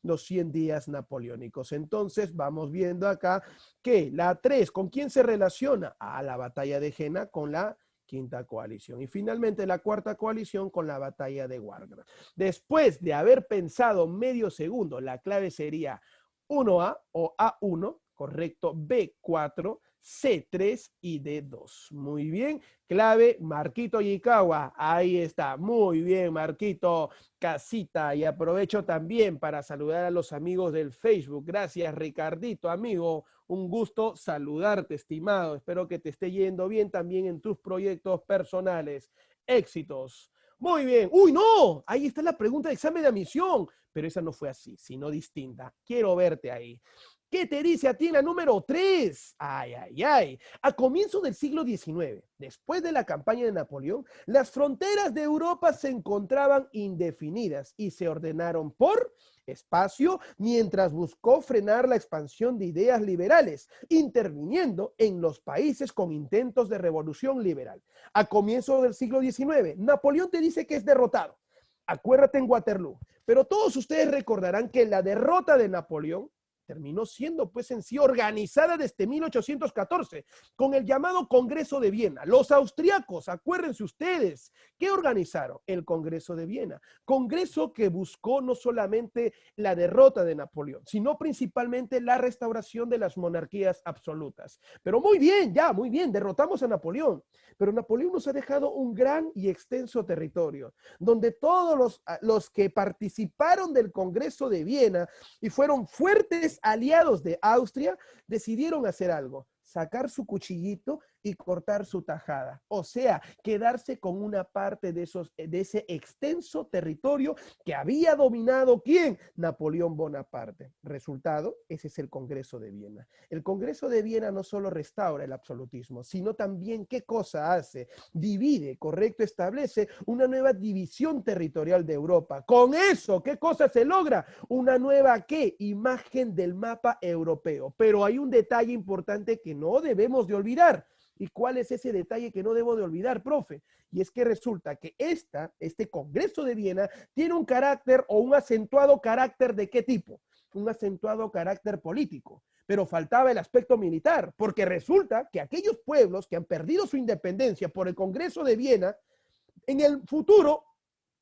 los 100 días napoleónicos. Entonces, vamos viendo acá que la 3, ¿con quién se relaciona? A la batalla de Jena con la quinta coalición. Y finalmente la cuarta coalición con la batalla de Wagram. Después de haber pensado medio segundo, la clave sería 1A o A1, correcto, B4, C3 y D2. Muy bien, clave Marquito Yikawa, ahí está, muy bien Marquito, casita, y aprovecho también para saludar a los amigos del Facebook. Gracias Ricardito, amigo, un gusto saludarte, estimado, espero que te esté yendo bien también en tus proyectos personales. Éxitos. Muy bien. Uy, no, ahí está la pregunta de examen de admisión, pero esa no fue así, sino distinta. Quiero verte ahí. ¿Qué te dice a ti la número 3? Ay, ay, ay. A comienzos del siglo XIX, después de la campaña de Napoleón, las fronteras de Europa se encontraban indefinidas y se ordenaron por espacio mientras buscó frenar la expansión de ideas liberales, interviniendo en los países con intentos de revolución liberal. A comienzos del siglo XIX, Napoleón te dice que es derrotado. Acuérdate en Waterloo. Pero todos ustedes recordarán que la derrota de Napoleón terminó siendo pues en sí organizada desde 1814 con el llamado Congreso de Viena. Los austriacos, acuérdense ustedes, ¿qué organizaron? El Congreso de Viena. Congreso que buscó no solamente la derrota de Napoleón, sino principalmente la restauración de las monarquías absolutas. Pero muy bien, ya, muy bien, derrotamos a Napoleón. Pero Napoleón nos ha dejado un gran y extenso territorio, donde todos los que participaron del Congreso de Viena y fueron fuertes aliados de Austria, decidieron hacer algo, sacar su cuchillito y cortar su tajada. O sea, quedarse con una parte de ese extenso territorio que había dominado, ¿quién? Napoleón Bonaparte. Resultado, ese es el Congreso de Viena. El Congreso de Viena no solo restaura el absolutismo, sino también, ¿qué cosa hace? Divide, correcto, establece una nueva división territorial de Europa. Con eso, ¿qué cosa se logra? Una nueva, ¿qué? Imagen del mapa europeo. Pero hay un detalle importante que no debemos de olvidar. ¿Y cuál es ese detalle que no debo de olvidar, profe? Y es que resulta que este Congreso de Viena tiene un carácter o un acentuado carácter ¿de qué tipo? Un acentuado carácter político. Pero faltaba el aspecto militar, porque resulta que aquellos pueblos que han perdido su independencia por el Congreso de Viena, en el futuro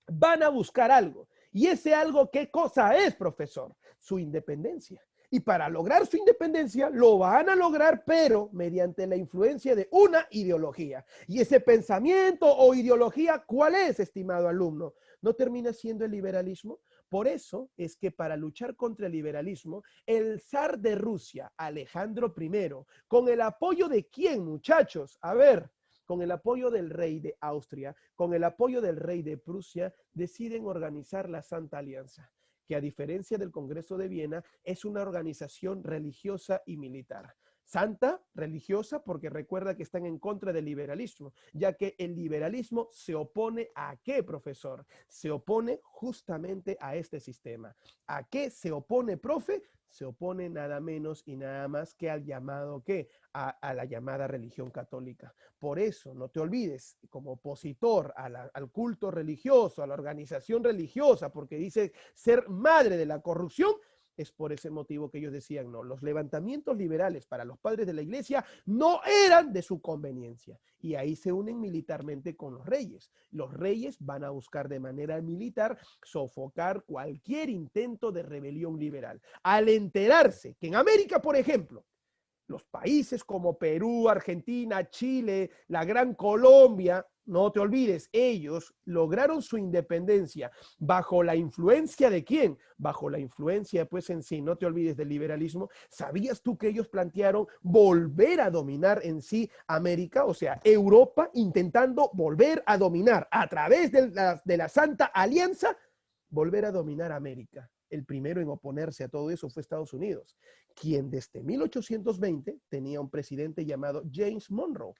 van a buscar algo. ¿Y ese algo qué cosa es, profesor? Su independencia. Y para lograr su independencia lo van a lograr, pero mediante la influencia de una ideología. Y ese pensamiento o ideología, ¿cuál es, estimado alumno? ¿No termina siendo el liberalismo? Por eso es que para luchar contra el liberalismo, el zar de Rusia, Alejandro I, con el apoyo de quién, muchachos? A ver, con el apoyo del rey de Austria, con el apoyo del rey de Prusia, deciden organizar la Santa Alianza, que a diferencia del Congreso de Viena, es una organización religiosa y militar. Santa, religiosa, porque recuerda que están en contra del liberalismo, ya que el liberalismo se opone a ¿qué, profesor? Se opone justamente a este sistema. ¿A qué se opone, profe? Se opone nada menos y nada más que al llamado ¿qué? A la llamada religión católica. Por eso, no te olvides, como opositor al culto religioso, a la organización religiosa, porque dice ser madre de la corrupción, es por ese motivo que ellos decían, no, los levantamientos liberales para los padres de la iglesia no eran de su conveniencia. Y ahí se unen militarmente con los reyes. Los reyes van a buscar de manera militar sofocar cualquier intento de rebelión liberal. Al enterarse que en América, por ejemplo, los países como Perú, Argentina, Chile, la Gran Colombia, no te olvides, ellos lograron su independencia bajo la influencia de quién? Bajo la influencia, pues en sí, no te olvides del liberalismo. ¿Sabías tú que ellos plantearon volver a dominar en sí América? O sea, Europa intentando volver a dominar a través de la Santa Alianza, volver a dominar América. El primero en oponerse a todo eso fue Estados Unidos, quien desde 1820 tenía un presidente llamado James Monroe,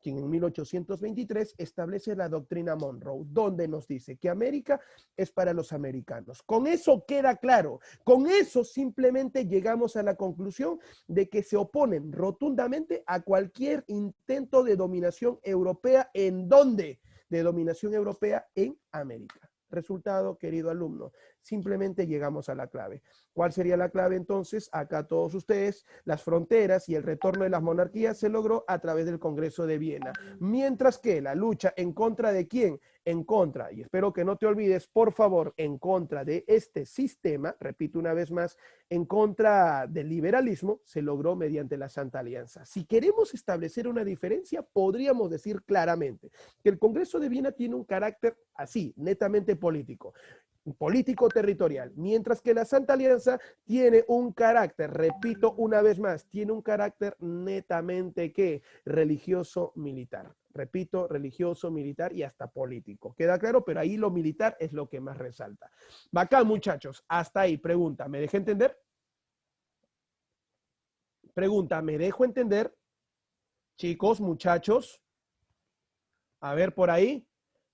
quien en 1823 establece la doctrina Monroe, donde nos dice que América es para los americanos. Con eso queda claro, con eso simplemente llegamos a la conclusión de que se oponen rotundamente a cualquier intento de dominación europea. ¿En dónde? De dominación europea en América. Resultado, querido alumno, simplemente llegamos a la clave. ¿Cuál sería la clave entonces? Acá todos ustedes, las fronteras y el retorno de las monarquías se logró a través del Congreso de Viena. Mientras que la lucha en contra de quién, en contra, y espero que no te olvides, por favor, en contra de este sistema, repito una vez más, en contra del liberalismo, se logró mediante la Santa Alianza. Si queremos establecer una diferencia, podríamos decir claramente que el Congreso de Viena tiene un carácter así, netamente político territorial, mientras que la Santa Alianza tiene un carácter, repito una vez más, tiene un carácter netamente ¿qué? Religioso militar. Repito, religioso, militar y hasta político. ¿Queda claro? Pero ahí lo militar es lo que más resalta. Bacán, muchachos. Hasta ahí. Pregunta, ¿me dejé entender? Pregunta, ¿me dejo entender? Chicos, muchachos. A ver, por ahí.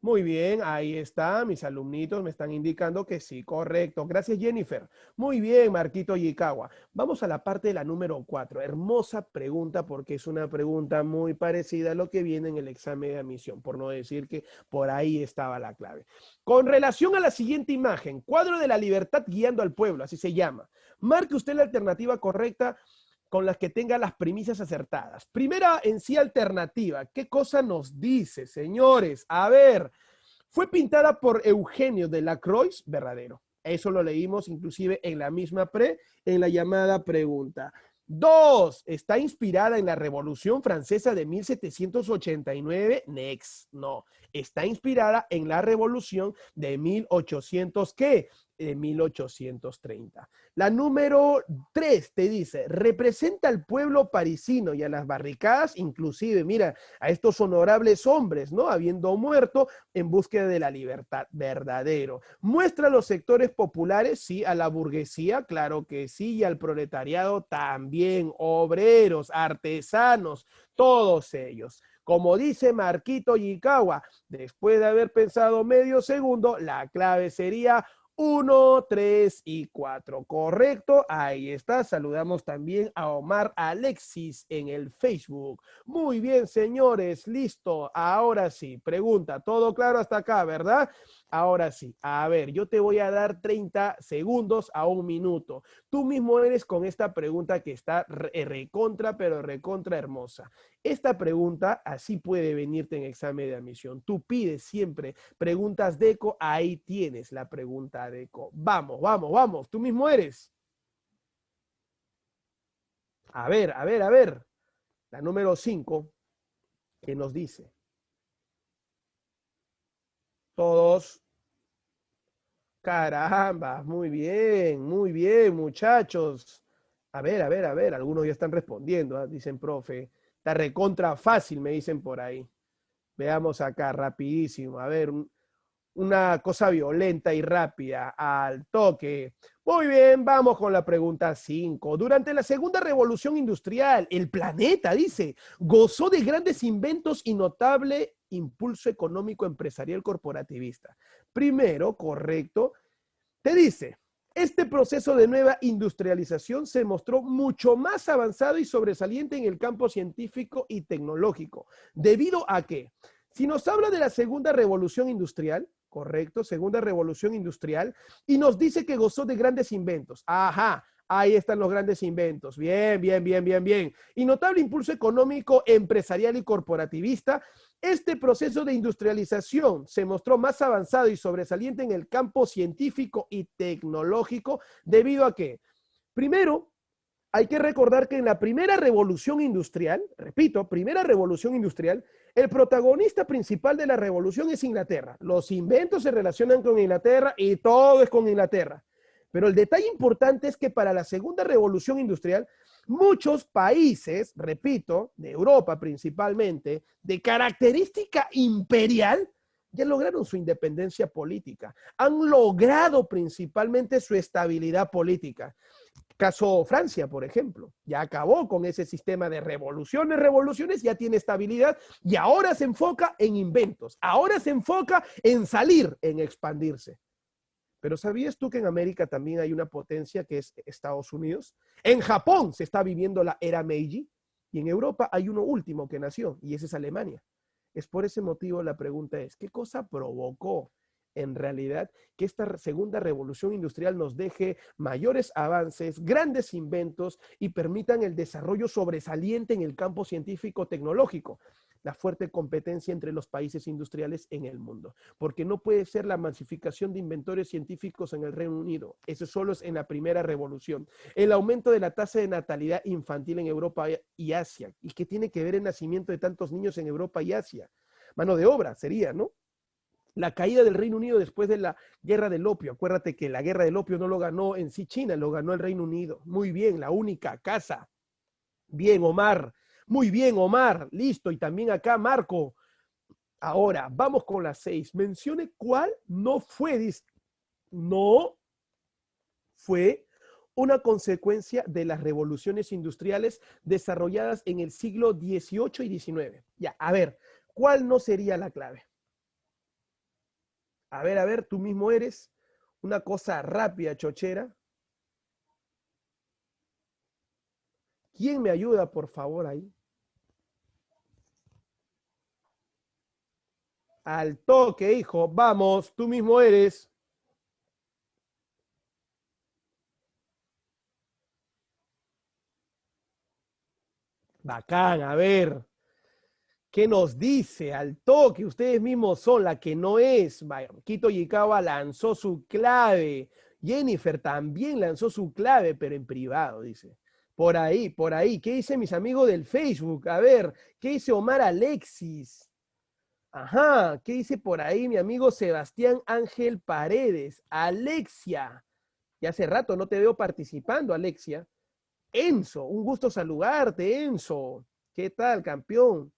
Muy bien, ahí está, mis alumnitos me están indicando que sí, correcto. Gracias, Jennifer. Muy bien, Marquito Yikawa. Vamos a la parte de la número 4. Hermosa pregunta porque es una pregunta muy parecida a lo que viene en el examen de admisión, por no decir que por ahí estaba la clave. Con relación a la siguiente imagen, cuadro de la libertad guiando al pueblo, así se llama. Marque usted la alternativa correcta con las que tenga las premisas acertadas. Primera en sí alternativa. ¿Qué cosa nos dice, señores? A ver, fue pintada por Eugenio de Lacroix, verdadero. Eso lo leímos inclusive en la misma en la llamada pregunta. 2, está inspirada en la Revolución Francesa de 1789. Next, no. Está inspirada en la Revolución de 1800, ¿qué? De 1830. La número 3 te dice, representa al pueblo parisino y a las barricadas, inclusive, mira, a estos honorables hombres, ¿no? Habiendo muerto en búsqueda de la libertad, verdadero. Muestra a los sectores populares, sí, a la burguesía, claro que sí, y al proletariado también, obreros, artesanos, todos ellos. Como dice Marquito Yikawa, después de haber pensado medio segundo, la clave sería 1, 3 y 4. Correcto, ahí está. Saludamos también a Omar Alexis en el Facebook. Muy bien, señores, listo. Ahora sí, pregunta, todo claro hasta acá, ¿verdad? Ahora sí, a ver, yo te voy a dar 30 segundos a 1 minuto. Tú mismo eres con esta pregunta que está recontra, pero recontra hermosa. Esta pregunta así puede venirte en examen de admisión. Tú pides siempre preguntas de eco, ahí tienes la pregunta de eco. Vamos, vamos, vamos, tú mismo eres. A ver, a ver, a ver. La número 5, ¿qué nos dice? Todos. Caramba, muy bien, muchachos. A ver, a ver, a ver, algunos ya están respondiendo, ¿eh? Dicen, profe, está recontra fácil, me dicen por ahí. Veamos acá, rapidísimo. A ver, una cosa violenta y rápida, al toque. Muy bien, vamos con la pregunta 5. Durante la segunda revolución industrial, el planeta, dice, gozó de grandes inventos y notable impulso económico empresarial corporativista. Primero, correcto, te dice, este proceso de nueva industrialización se mostró mucho más avanzado y sobresaliente en el campo científico y tecnológico, debido a que, si nos habla de la segunda revolución industrial, correcto, segunda revolución industrial, y nos dice que gozó de grandes inventos. Ajá, ahí están los grandes inventos. Bien, bien, bien, bien, bien. Y notable impulso económico, empresarial y corporativista. Este proceso de industrialización se mostró más avanzado y sobresaliente en el campo científico y tecnológico debido a que, primero, hay que recordar que en la primera revolución industrial, repito, primera revolución industrial, el protagonista principal de la revolución es Inglaterra. Los inventos se relacionan con Inglaterra y todo es con Inglaterra. Pero el detalle importante es que para la segunda revolución industrial, muchos países, repito, de Europa principalmente, de característica imperial, ya lograron su independencia política. Han logrado principalmente su estabilidad política. Caso Francia, por ejemplo, ya acabó con ese sistema de revoluciones, ya tiene estabilidad y ahora se enfoca en inventos, ahora se enfoca en salir, en expandirse. Pero ¿sabías tú que en América también hay una potencia que es Estados Unidos? En Japón se está viviendo la era Meiji y en Europa hay uno último que nació y ese es Alemania. Es por ese motivo la pregunta es, ¿qué cosa provocó en realidad que esta segunda revolución industrial nos deje mayores avances, grandes inventos y permitan el desarrollo sobresaliente en el campo científico-tecnológico? La fuerte competencia entre los países industriales en el mundo, porque no puede ser la masificación de inventores científicos en el Reino Unido, eso solo es en la primera revolución. El aumento de la tasa de natalidad infantil en Europa y Asia, y que tiene que ver el nacimiento de tantos niños en Europa y Asia. Mano de obra sería, ¿no? La caída del Reino Unido después de la guerra del opio. Acuérdate que la guerra del opio no lo ganó en sí China, lo ganó el Reino Unido. Muy bien, la única casa. Bien, Omar. Muy bien, Omar. Listo. Y también acá, Marco. Ahora, vamos con las 6. Mencione cuál no fue una consecuencia de las revoluciones industriales desarrolladas en el siglo XVIII y XIX. Ya, a ver, ¿cuál no sería la clave? A ver, tú mismo eres una cosa rápida, chochera. ¿Quién me ayuda, por favor, ahí? Al toque, hijo. Vamos, tú mismo eres. Bacán, a ver. ¿Qué nos dice? Al toque, ustedes mismos son la que no es. Quito Yikawa lanzó su clave. Jennifer también lanzó su clave, pero en privado, dice. Por ahí, por ahí. ¿Qué dice mis amigos del Facebook? A ver, ¿qué dice Omar Alexis? Ajá, ¿qué dice por ahí mi amigo Sebastián Ángel Paredes? Alexia. Ya hace rato no te veo participando, Alexia. Enzo, un gusto saludarte, Enzo. ¿Qué tal, campeón?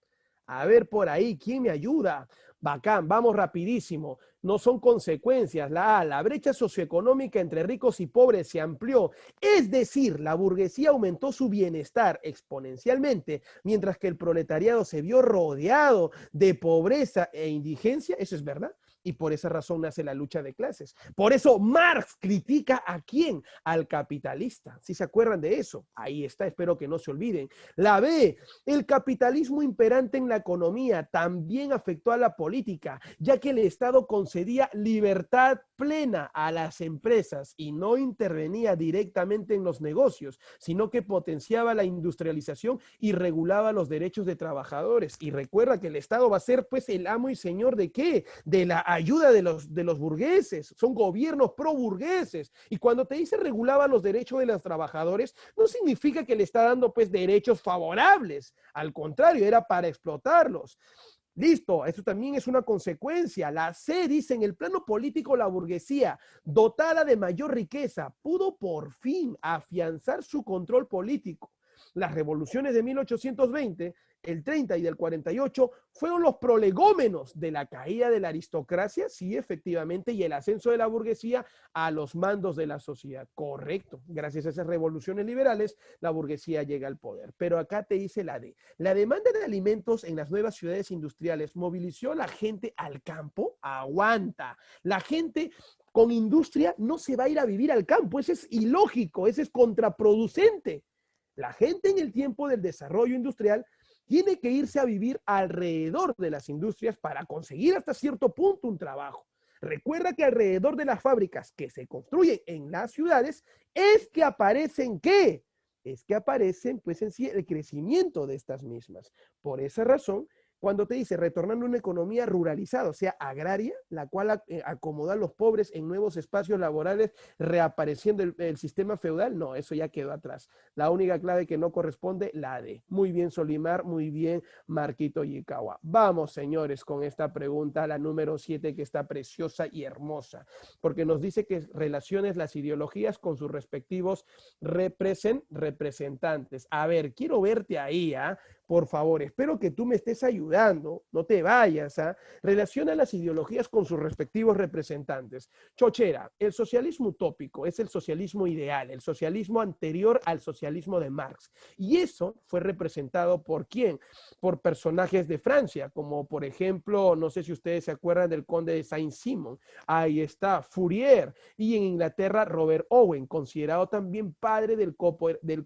A ver por ahí, ¿quién me ayuda? Bacán, vamos rapidísimo. No son consecuencias. La brecha socioeconómica entre ricos y pobres se amplió. Es decir, la burguesía aumentó su bienestar exponencialmente, mientras que el proletariado se vio rodeado de pobreza e indigencia. ¿Eso es verdad? Y por esa razón nace la lucha de clases. Por eso Marx critica ¿a quién? Al capitalista. ¿Sí se acuerdan de eso? Ahí está, espero que no se olviden. La B, el capitalismo imperante en la economía también afectó a la política, ya que el Estado concedía libertad plena a las empresas y no intervenía directamente en los negocios, sino que potenciaba la industrialización y regulaba los derechos de trabajadores. Y recuerda que el Estado va a ser pues el amo y señor ¿de qué? De la ayuda de los burgueses, son gobiernos pro-burgueses. Y cuando te dice regulaba los derechos de los trabajadores, no significa que le está dando pues derechos favorables, al contrario, era para explotarlos. Listo, eso también es una consecuencia. La C dice, en el plano político, la burguesía, dotada de mayor riqueza, pudo por fin afianzar su control político. Las revoluciones de 1820, el 30 y del 48 fueron los prolegómenos de la caída de la aristocracia, sí, efectivamente, y el ascenso de la burguesía a los mandos de la sociedad. Correcto. Gracias a esas revoluciones liberales, la burguesía llega al poder. Pero acá te dice la D. La demanda de alimentos en las nuevas ciudades industriales movilizó a la gente al campo. Aguanta. La gente con industria no se va a ir a vivir al campo. Eso es ilógico, eso es contraproducente. La gente en el tiempo del desarrollo industrial tiene que irse a vivir alrededor de las industrias para conseguir hasta cierto punto un trabajo. Recuerda que alrededor de las fábricas que se construyen en las ciudades es que aparecen ¿qué? Es que aparecen pues en sí el crecimiento de estas mismas. Por esa razón, cuando te dice retornando a una economía ruralizada, o sea, agraria, la cual acomoda a los pobres en nuevos espacios laborales, reapareciendo el sistema feudal, no, eso ya quedó atrás. La única clave que no corresponde, la D. Muy bien, Solimar, muy bien, Marquito Yikawa. Vamos, señores, con esta pregunta, la número 7, que está preciosa y hermosa, porque nos dice que relaciones las ideologías con sus respectivos representantes. A ver, quiero verte ahí, ¿ah? Por favor, espero que tú me estés ayudando. ayudando, no te vayas, ¿ah? Relaciona las ideologías con sus respectivos representantes. Chochera, el socialismo utópico es el socialismo ideal, el socialismo anterior al socialismo de Marx. Y eso fue representado ¿por quién? Por personajes de Francia, como por ejemplo, no sé si ustedes se acuerdan del conde de Saint-Simon, ahí está Fourier, y en Inglaterra Robert Owen, considerado también padre del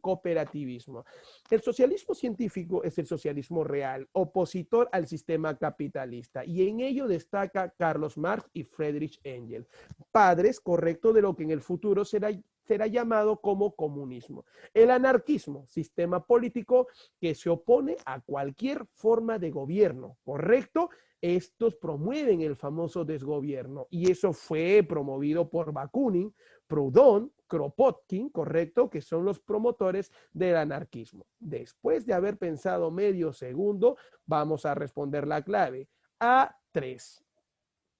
cooperativismo. El socialismo científico es el socialismo real, opositor al sistema capitalista, y en ello destaca Carlos Marx y Friedrich Engels, padres, correcto, de lo que en el futuro será llamado como comunismo. El anarquismo, sistema político que se opone a cualquier forma de gobierno, ¿correcto? Estos promueven el famoso desgobierno y eso fue promovido por Bakunin, Proudhon, Kropotkin, ¿correcto? Que son los promotores del anarquismo. Después de haber pensado medio segundo, vamos a responder la clave. A3.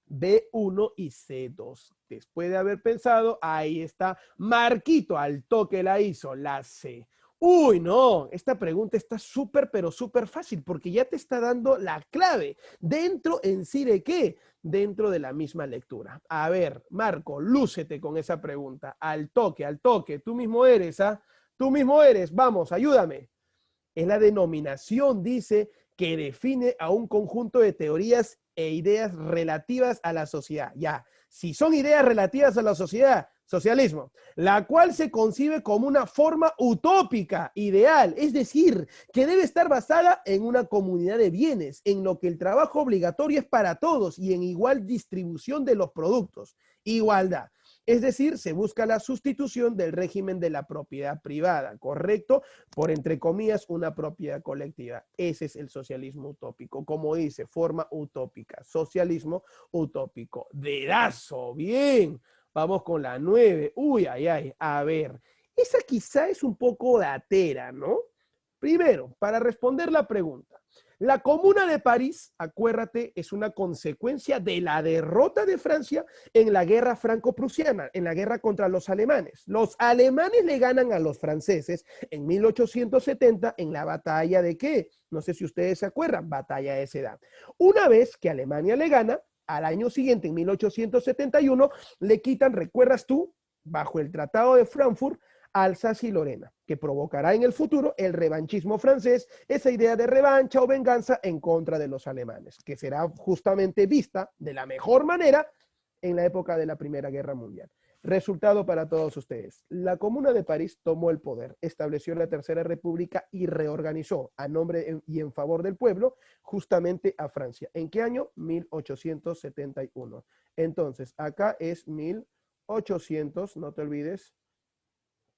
B1 y C2. Después de haber pensado, ahí está Marquito, al toque la hizo, la C. Uy, no, esta pregunta está súper, pero súper fácil porque ya te está dando la clave. ¿Dentro en sí de qué? Dentro de la misma lectura. A ver, Marco, lúcete con esa pregunta. Al toque. Tú mismo eres, ¿ah? Tú mismo eres. Vamos, ayúdame. Es la denominación, dice, que define a un conjunto de teorías e ideas relativas a la sociedad. Ya, si son ideas relativas a la sociedad, socialismo, la cual se concibe como una forma utópica, ideal, es decir, que debe estar basada en una comunidad de bienes, en lo que el trabajo obligatorio es para todos y en igual distribución de los productos. Igualdad. Es decir, se busca la sustitución del régimen de la propiedad privada, ¿correcto? Por, entre comillas, una propiedad colectiva. Ese es el socialismo utópico. Como dice, forma utópica. Socialismo utópico. Dedazo, bien. Vamos con la 9. Uy, ay, ay. A ver, esa quizá es un poco datera, ¿no? Primero, para responder la pregunta. La Comuna de París, acuérdate, es una consecuencia de la derrota de Francia en la guerra franco-prusiana, en la guerra contra los alemanes. Los alemanes le ganan a los franceses en 1870 en la batalla de ¿qué? No sé si ustedes se acuerdan, batalla de Sedan. Una vez que Alemania le gana, al año siguiente, en 1871, le quitan, ¿recuerdas tú? Bajo el Tratado de Frankfurt, Alsacia y Lorena, que provocará en el futuro el revanchismo francés, esa idea de revancha o venganza en contra de los alemanes, que será justamente vista de la mejor manera en la época de la Primera Guerra Mundial. Resultado para todos ustedes. La Comuna de París tomó el poder, estableció la Tercera República y reorganizó a nombre y en favor del pueblo justamente a Francia. ¿En qué año? 1871. Entonces, acá es 1800, no te olvides,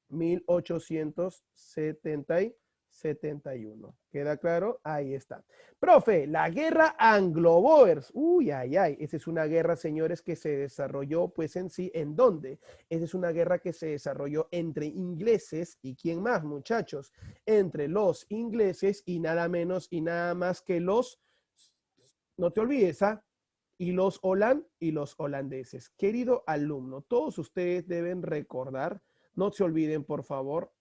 1871. ¿Queda claro? Ahí está. Profe, la guerra Anglo-Boers. Uy, ay, ay. Esa es una guerra, señores, que se desarrolló, pues en sí, ¿en dónde? Esa es una guerra que se desarrolló entre ingleses y ¿quién más, muchachos? Entre los ingleses y nada menos y nada más que los, no te olvides, ¿ah? Y los holandeses. Querido alumno, todos ustedes deben recordar, no se olviden, por favor,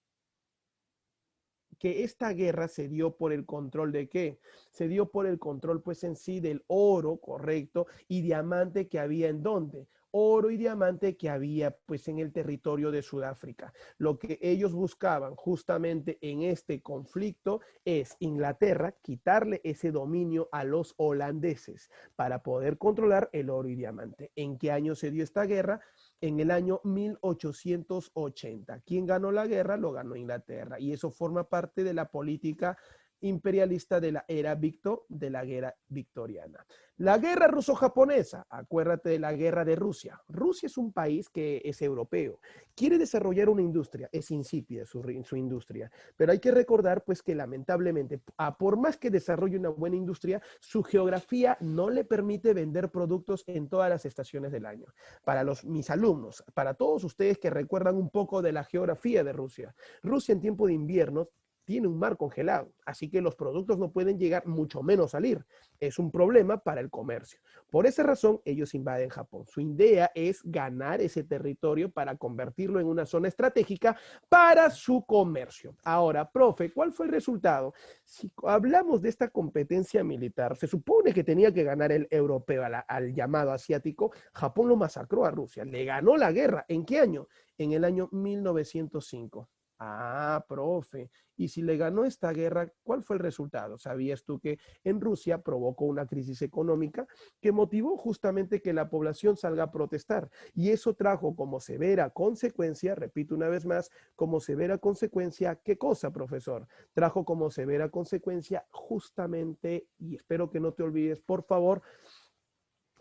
que esta guerra se dio por el control de ¿qué? Se dio por el control, pues en sí, del oro, correcto, y diamante que había en dónde. Oro y diamante que había pues en el territorio de Sudáfrica. Lo que ellos buscaban justamente en este conflicto es Inglaterra quitarle ese dominio a los holandeses para poder controlar el oro y diamante. ¿En qué año se dio esta guerra? En el año 1880. ¿Quién ganó la guerra? Lo ganó Inglaterra. Y eso forma parte de la política imperialista de la era de la guerra victoriana. La guerra ruso-japonesa, acuérdate de la guerra de Rusia. Rusia es un país que es europeo, quiere desarrollar una industria, es insípida su industria, pero hay que recordar pues que lamentablemente, por más que desarrolle una buena industria, su geografía no le permite vender productos en todas las estaciones del año. Para mis alumnos, para todos ustedes que recuerdan un poco de la geografía de Rusia, Rusia en tiempo de invierno tiene un mar congelado, así que los productos no pueden llegar, mucho menos salir. Es un problema para el comercio. Por esa razón, ellos invaden Japón. Su idea es ganar ese territorio para convertirlo en una zona estratégica para su comercio. Ahora, profe, ¿cuál fue el resultado? Si hablamos de esta competencia militar, se supone que tenía que ganar el europeo al llamado asiático. Japón lo masacró a Rusia, le ganó la guerra. ¿En qué año? En el año 1905. Ah, profe, y si le ganó esta guerra, ¿cuál fue el resultado? ¿Sabías tú que en Rusia provocó una crisis económica que motivó justamente que la población salga a protestar? Y eso trajo como severa consecuencia, repito una vez más, como severa consecuencia, ¿qué cosa, profesor? Trajo como severa consecuencia justamente, y espero que no te olvides, por favor,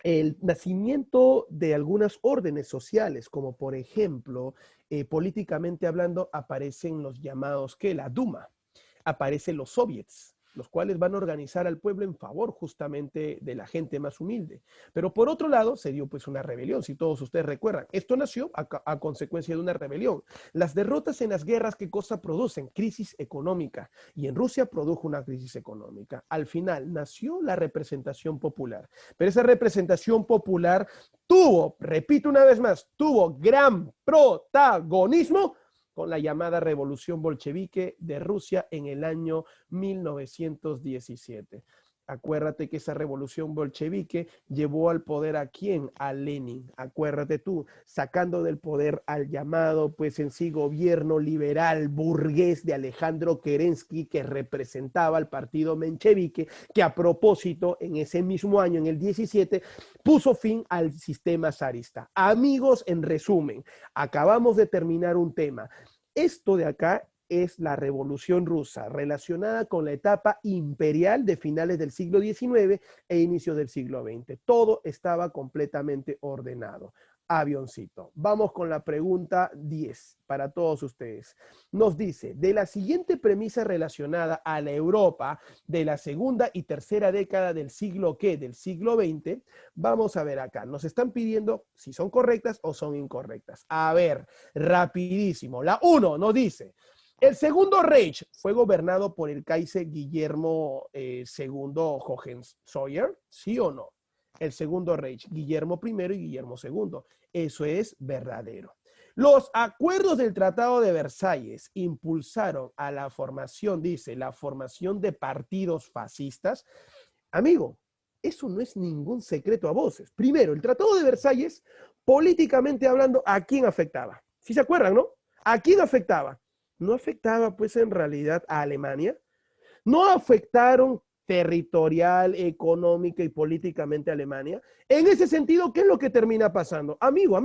el nacimiento de algunas órdenes sociales, como por ejemplo, políticamente hablando, aparecen los llamados, ¿qué? La Duma, aparecen los soviets, los cuales van a organizar al pueblo en favor justamente de la gente más humilde. Pero por otro lado, se dio pues una rebelión, si todos ustedes recuerdan. Esto nació a consecuencia de una rebelión. Las derrotas en las guerras, ¿qué cosa producen? Crisis económica. Y en Rusia produjo una crisis económica. Al final nació la representación popular. Pero esa representación popular tuvo, repito una vez más, tuvo gran protagonismo con la llamada Revolución Bolchevique de Rusia en el año 1917. Acuérdate que esa revolución bolchevique llevó al poder ¿a quién? A Lenin. Acuérdate tú, sacando del poder al llamado, pues en sí, gobierno liberal burgués de Alejandro Kerensky, que representaba al partido menchevique, que a propósito, en ese mismo año, en el 17, puso fin al sistema zarista. Amigos, en resumen, acabamos de terminar un tema. Esto de acá es la Revolución Rusa, relacionada con la etapa imperial de finales del siglo XIX e inicios del siglo XX. Todo estaba completamente ordenado. Avioncito. Vamos con la pregunta 10 para todos ustedes. Nos dice, de la siguiente premisa relacionada a la Europa de la segunda y tercera década del siglo ¿qué? Del siglo XX, vamos a ver acá. Nos están pidiendo si son correctas o son incorrectas. A ver, rapidísimo. La 1 nos dice, el segundo Reich fue gobernado por el Kaiser Guillermo II Hohenzollern, ¿sí o no? El segundo Reich, Guillermo I y Guillermo II. Eso es verdadero. Los acuerdos del Tratado de Versalles impulsaron a la formación, dice, la formación de partidos fascistas. Amigo, eso no es ningún secreto a voces. Primero, el Tratado de Versalles, políticamente hablando, ¿a quién afectaba? ¿Sí se acuerdan, no? ¿A quién afectaba? No afectaba, pues, en realidad a Alemania. No afectaron territorial, económica y políticamente a Alemania. En ese sentido, ¿qué es lo que termina pasando? Amigo,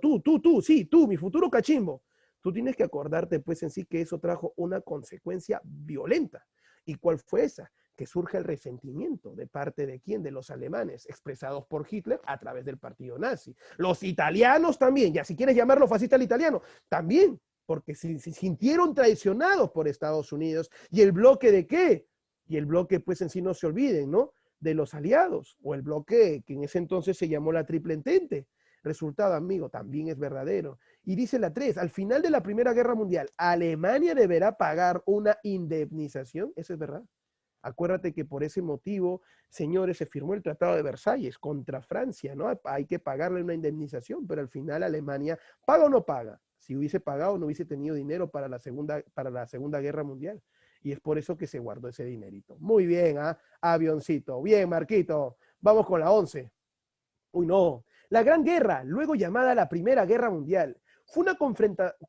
tú, mi futuro cachimbo. Tú tienes que acordarte, pues, en sí que eso trajo una consecuencia violenta. ¿Y cuál fue esa? Que surge el resentimiento de parte de quién, de los alemanes, expresados por Hitler a través del partido nazi. Los italianos también, ya si quieres llamarlo fascista al italiano, también, porque se sintieron traicionados por Estados Unidos. ¿Y el bloque de qué? Y el bloque, pues en sí no se olviden, ¿no? De los aliados, o el bloque que en ese entonces se llamó la Triple Entente. Resultado, amigo, también es verdadero. Y dice la 3, al final de la Primera Guerra Mundial, Alemania deberá pagar una indemnización. Eso es verdad. Acuérdate que por ese motivo, señores, se firmó el Tratado de Versalles contra Francia, ¿no? Hay que pagarle una indemnización, pero al final Alemania, ¿paga o no paga? Si hubiese pagado, no hubiese tenido dinero para la Segunda Guerra Mundial. Y es por eso que se guardó ese dinerito. Muy bien, avioncito. Bien, Marquito. Vamos con la 11. Uy, no. La Gran Guerra, luego llamada la Primera Guerra Mundial, fue una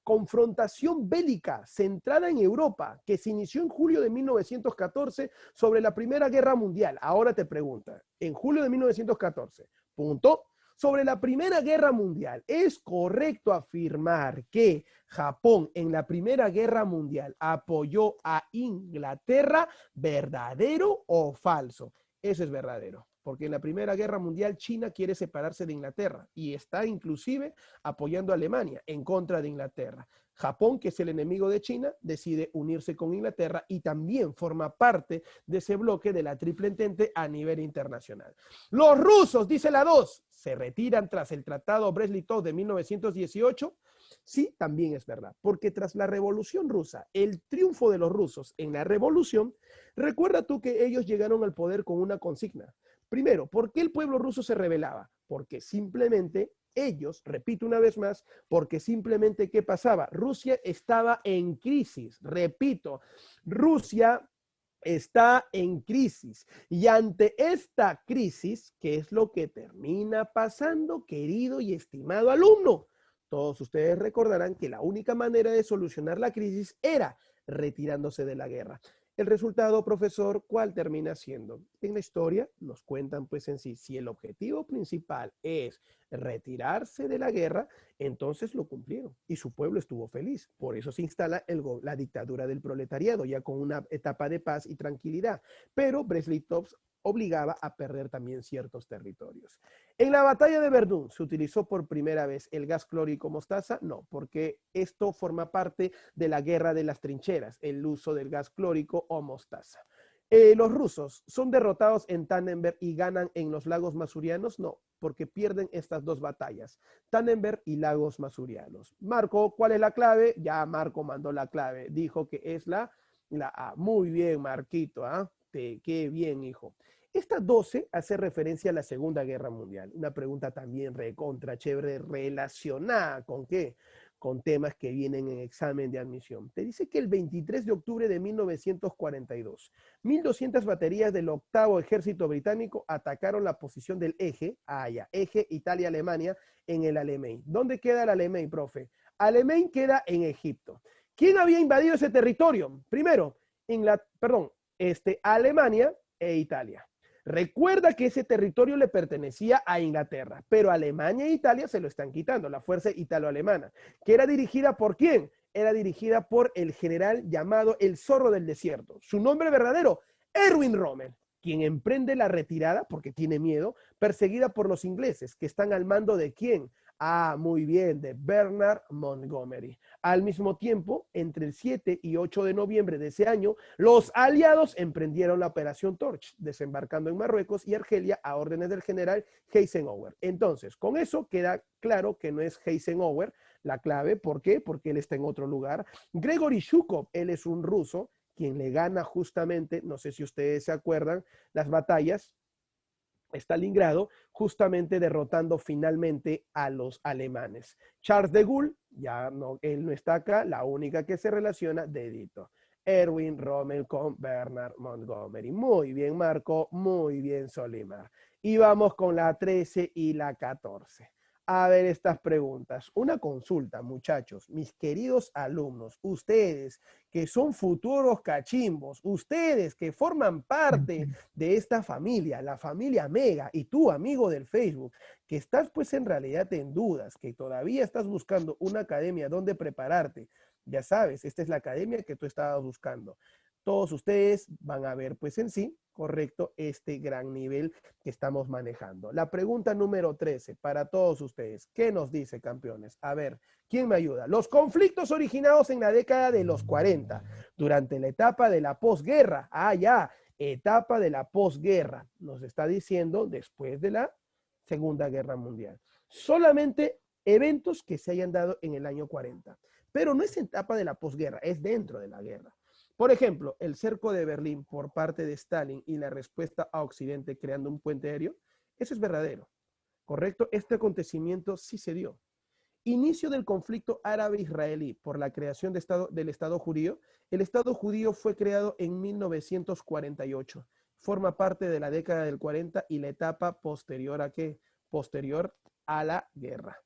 confrontación bélica centrada en Europa que se inició en julio de 1914 sobre la Primera Guerra Mundial. Ahora te pregunta, en julio de 1914, punto. Sobre la Primera Guerra Mundial, ¿es correcto afirmar que Japón en la Primera Guerra Mundial apoyó a Inglaterra? ¿Verdadero o falso? Eso es verdadero, porque en la Primera Guerra Mundial China quiere separarse de Inglaterra y está inclusive apoyando a Alemania en contra de Inglaterra. Japón, que es el enemigo de China, decide unirse con Inglaterra y también forma parte de ese bloque de la Triple Entente a nivel internacional. Los rusos, dice la 2, se retiran tras el Tratado Brest-Litov de 1918. Sí, también es verdad, porque tras la Revolución Rusa, el triunfo de los rusos en la revolución, recuerda tú que ellos llegaron al poder con una consigna. Primero, ¿por qué el pueblo ruso se rebelaba? Porque simplemente ellos, repito una vez más, porque simplemente, ¿qué pasaba? Rusia estaba en crisis, repito, Rusia está en crisis. Y ante esta crisis, ¿qué es lo que termina pasando, querido y estimado alumno? Todos ustedes recordarán que la única manera de solucionar la crisis era retirándose de la guerra. El resultado, profesor, ¿cuál termina siendo? En la historia nos cuentan pues en sí, si el objetivo principal es retirarse de la guerra, entonces lo cumplieron y su pueblo estuvo feliz. Por eso se instala la dictadura del proletariado, ya con una etapa de paz y tranquilidad. Pero Brest-Litovsk obligaba a perder también ciertos territorios. En la batalla de Verdún, ¿se utilizó por primera vez el gas clórico mostaza? No, porque esto forma parte de la guerra de las trincheras, el uso del gas clórico o mostaza. ¿Los rusos son derrotados en Tannenberg y ganan en los lagos masurianos? No, porque pierden estas dos batallas, Tannenberg y lagos masurianos. Marco, ¿cuál es la clave? Ya Marco mandó la clave, dijo que es la A. Muy bien, Marquito, ¿ah? Qué bien, hijo. Esta 12 hace referencia a la Segunda Guerra Mundial. Una pregunta también recontra chévere, relacionada con qué? Con temas que vienen en examen de admisión. Te dice que el 23 de octubre de 1942, 1.200 baterías del octavo ejército británico atacaron la posición del eje, eje Italia-Alemania, en el Alamein. ¿Dónde queda el Alamein, profe? Alamein queda en Egipto. ¿Quién había invadido ese territorio? Primero, Alemania e Italia. Recuerda que ese territorio le pertenecía a Inglaterra, pero Alemania e Italia se lo están quitando, la fuerza italo-alemana, que era dirigida por ¿quién? Era dirigida por el general llamado el Zorro del Desierto. Su nombre verdadero, Erwin Rommel, quien emprende la retirada, porque tiene miedo, perseguida por los ingleses, que están al mando de ¿quién? Muy bien, de Bernard Montgomery. Al mismo tiempo, entre el 7 y 8 de noviembre de ese año, los aliados emprendieron la Operación Torch, desembarcando en Marruecos y Argelia a órdenes del general Eisenhower. Entonces, con eso queda claro que no es Eisenhower la clave. ¿Por qué? Porque él está en otro lugar. Gregory Zhukov, él es un ruso, quien le gana justamente, no sé si ustedes se acuerdan, las batallas Stalingrado, justamente derrotando finalmente a los alemanes. Charles de Gaulle, ya no, él no está acá, la única que se relaciona, dedito. Erwin Rommel con Bernard Montgomery. Muy bien, Marco, muy bien, Solimar. Y vamos con la 13 y la 14. A ver estas preguntas. Una consulta, muchachos, mis queridos alumnos, ustedes que son futuros cachimbos, ustedes que forman parte de esta familia, la familia Mega, y tú, amigo del Facebook, que estás pues en realidad en dudas, que todavía estás buscando una academia donde prepararte, ya sabes, esta es la academia que tú estabas buscando. Todos ustedes van a ver pues en sí, correcto, este gran nivel que estamos manejando. La pregunta número 13 para todos ustedes. ¿Qué nos dice, campeones? A ver, ¿quién me ayuda? Los conflictos originados en la década de los 40, durante la etapa de la posguerra. Etapa de la posguerra. Nos está diciendo después de la Segunda Guerra Mundial. Solamente eventos que se hayan dado en el año 40. Pero no es etapa de la posguerra, es dentro de la guerra. Por ejemplo, el cerco de Berlín por parte de Stalin y la respuesta a Occidente creando un puente aéreo, eso es verdadero, ¿correcto? Este acontecimiento sí se dio. Inicio del conflicto árabe-israelí por la creación del Estado judío. El Estado judío fue creado en 1948. Forma parte de la década del 40 y la etapa posterior a ¿qué? Posterior a la guerra.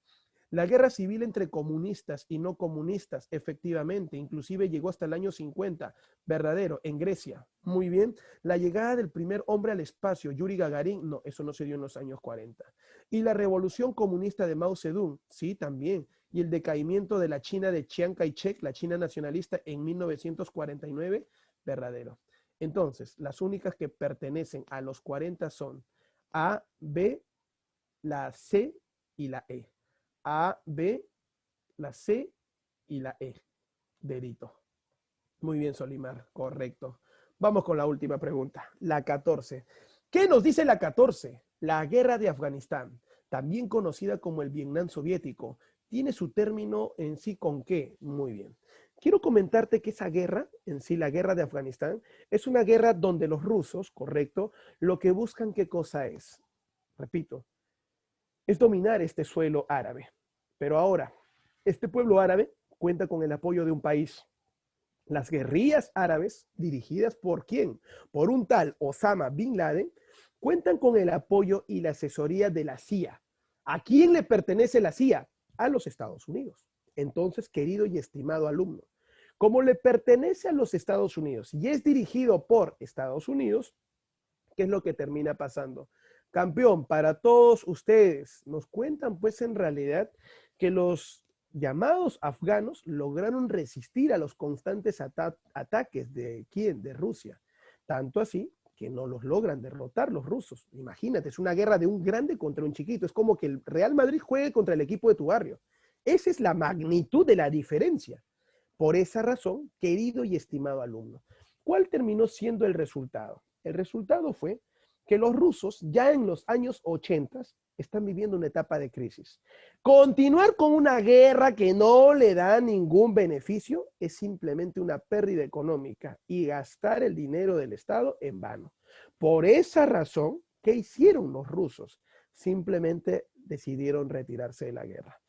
La guerra civil entre comunistas y no comunistas, efectivamente, inclusive llegó hasta el año 50, verdadero, en Grecia. Muy bien. La llegada del primer hombre al espacio, Yuri Gagarin, no, eso no se dio en los años 40. Y la revolución comunista de Mao Zedong, sí, también. Y el decaimiento de la China de Chiang Kai-shek, la China nacionalista, en 1949, verdadero. Entonces, las únicas que pertenecen a los 40 son A, B, la C y la E. A, B, la C y la E. Dedito. Muy bien, Solimar. Correcto. Vamos con la última pregunta. La 14. ¿Qué nos dice la 14? La guerra de Afganistán, también conocida como el Vietnam soviético, tiene su término en sí con qué. Muy bien. Quiero comentarte que esa guerra, en sí, la guerra de Afganistán, es una guerra donde los rusos, correcto, lo que buscan, ¿qué cosa es? Repito, es dominar este suelo árabe. Pero ahora, este pueblo árabe cuenta con el apoyo de un país. Las guerrillas árabes, dirigidas por quién? Por un tal Osama Bin Laden, cuentan con el apoyo y la asesoría de la CIA. ¿A quién le pertenece la CIA? A los Estados Unidos. Entonces, querido y estimado alumno, como le pertenece a los Estados Unidos y es dirigido por Estados Unidos, ¿qué es lo que termina pasando? Campeón, para todos ustedes, nos cuentan pues en realidad que los llamados afganos lograron resistir a los constantes ataques de ¿quién? De Rusia. Tanto así que no los logran derrotar los rusos. Imagínate, es una guerra de un grande contra un chiquito. Es como que el Real Madrid juegue contra el equipo de tu barrio. Esa es la magnitud de la diferencia. Por esa razón, querido y estimado alumno, ¿cuál terminó siendo el resultado? El resultado fue que los rusos ya en los años 80 están viviendo una etapa de crisis. Continuar con una guerra que no le da ningún beneficio es simplemente una pérdida económica y gastar el dinero del Estado en vano. Por esa razón, ¿qué hicieron los rusos? Simplemente decidieron retirarse de la guerra.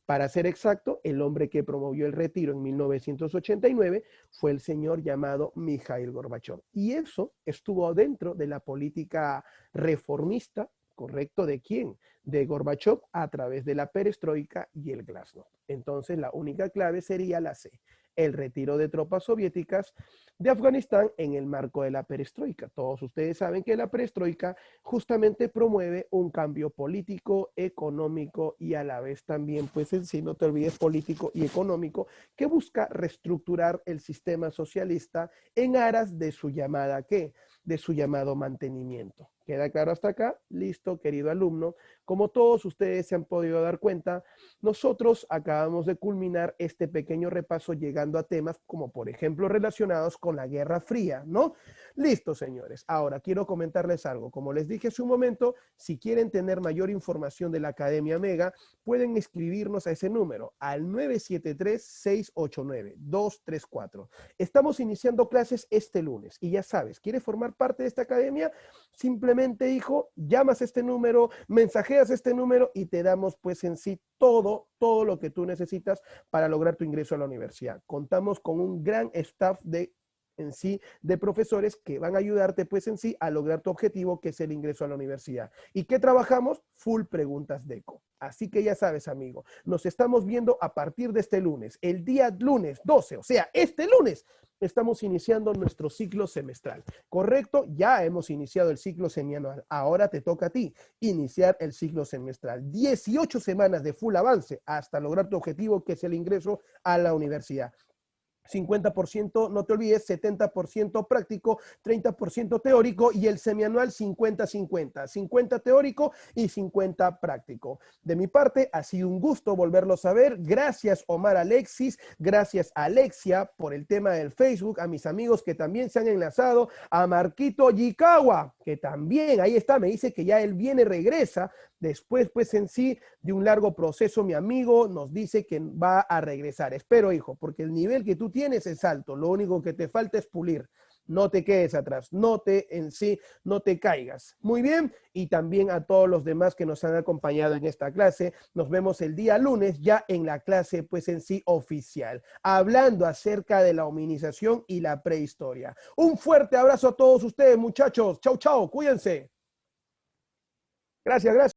Para ser exacto, el hombre que promovió el retiro en 1989 fue el señor llamado Mikhail Gorbachev. Y eso estuvo dentro de la política reformista, ¿correcto? ¿De quién? De Gorbachev a través de la perestroika y el glasnost. Entonces, la única clave sería la C, el retiro de tropas soviéticas de Afganistán en el marco de la perestroika. Todos ustedes saben que la perestroika justamente promueve un cambio político, económico y a la vez también, pues en sí, no te olvides, político y económico, que busca reestructurar el sistema socialista en aras de su llamada, ¿qué? De su llamado mantenimiento. ¿Queda claro hasta acá? Listo, querido alumno. Como todos ustedes se han podido dar cuenta, nosotros acabamos de culminar este pequeño repaso llegando a temas como, por ejemplo, relacionados con la Guerra Fría, ¿no? Listo, señores. Ahora, quiero comentarles algo. Como les dije hace un momento, si quieren tener mayor información de la Academia Mega, pueden escribirnos a ese número, al 973-689-234. Estamos iniciando clases este lunes y ya sabes, ¿quieres formar parte de esta academia? Simplemente, hijo, llamas a este número, mensajeas este número y te damos pues en sí todo lo que tú necesitas para lograr tu ingreso a la universidad. Contamos con un gran staff de profesores que van a ayudarte pues en sí a lograr tu objetivo, que es el ingreso a la universidad. ¿Y qué trabajamos? Full preguntas de eco. Así que ya sabes, amigo, nos estamos viendo a partir de este lunes. El día lunes 12, o sea, este lunes, estamos iniciando nuestro ciclo semestral. ¿Correcto? Ya hemos iniciado el ciclo semianual. Ahora te toca a ti iniciar el ciclo semestral. 18 semanas de full avance hasta lograr tu objetivo, que es el ingreso a la universidad. 50%, no te olvides, 70% práctico, 30% teórico y el semianual 50-50, 50 teórico y 50 práctico. De mi parte, ha sido un gusto volverlos a ver. Gracias, Omar Alexis, gracias, Alexia, por el tema del Facebook, a mis amigos que también se han enlazado, a Marquito Yikawa, que también, ahí está, me dice que ya él viene, regresa, después, pues en sí, de un largo proceso, mi amigo nos dice que va a regresar. Espero, hijo, porque el nivel que tú tienes es alto. Lo único que te falta es pulir. No te quedes atrás, no te caigas. Muy bien, y también a todos los demás que nos han acompañado en esta clase. Nos vemos el día lunes ya en la clase, pues en sí, oficial, hablando acerca de la hominización y la prehistoria. Un fuerte abrazo a todos ustedes, muchachos. Chau, chau, cuídense. Gracias, gracias.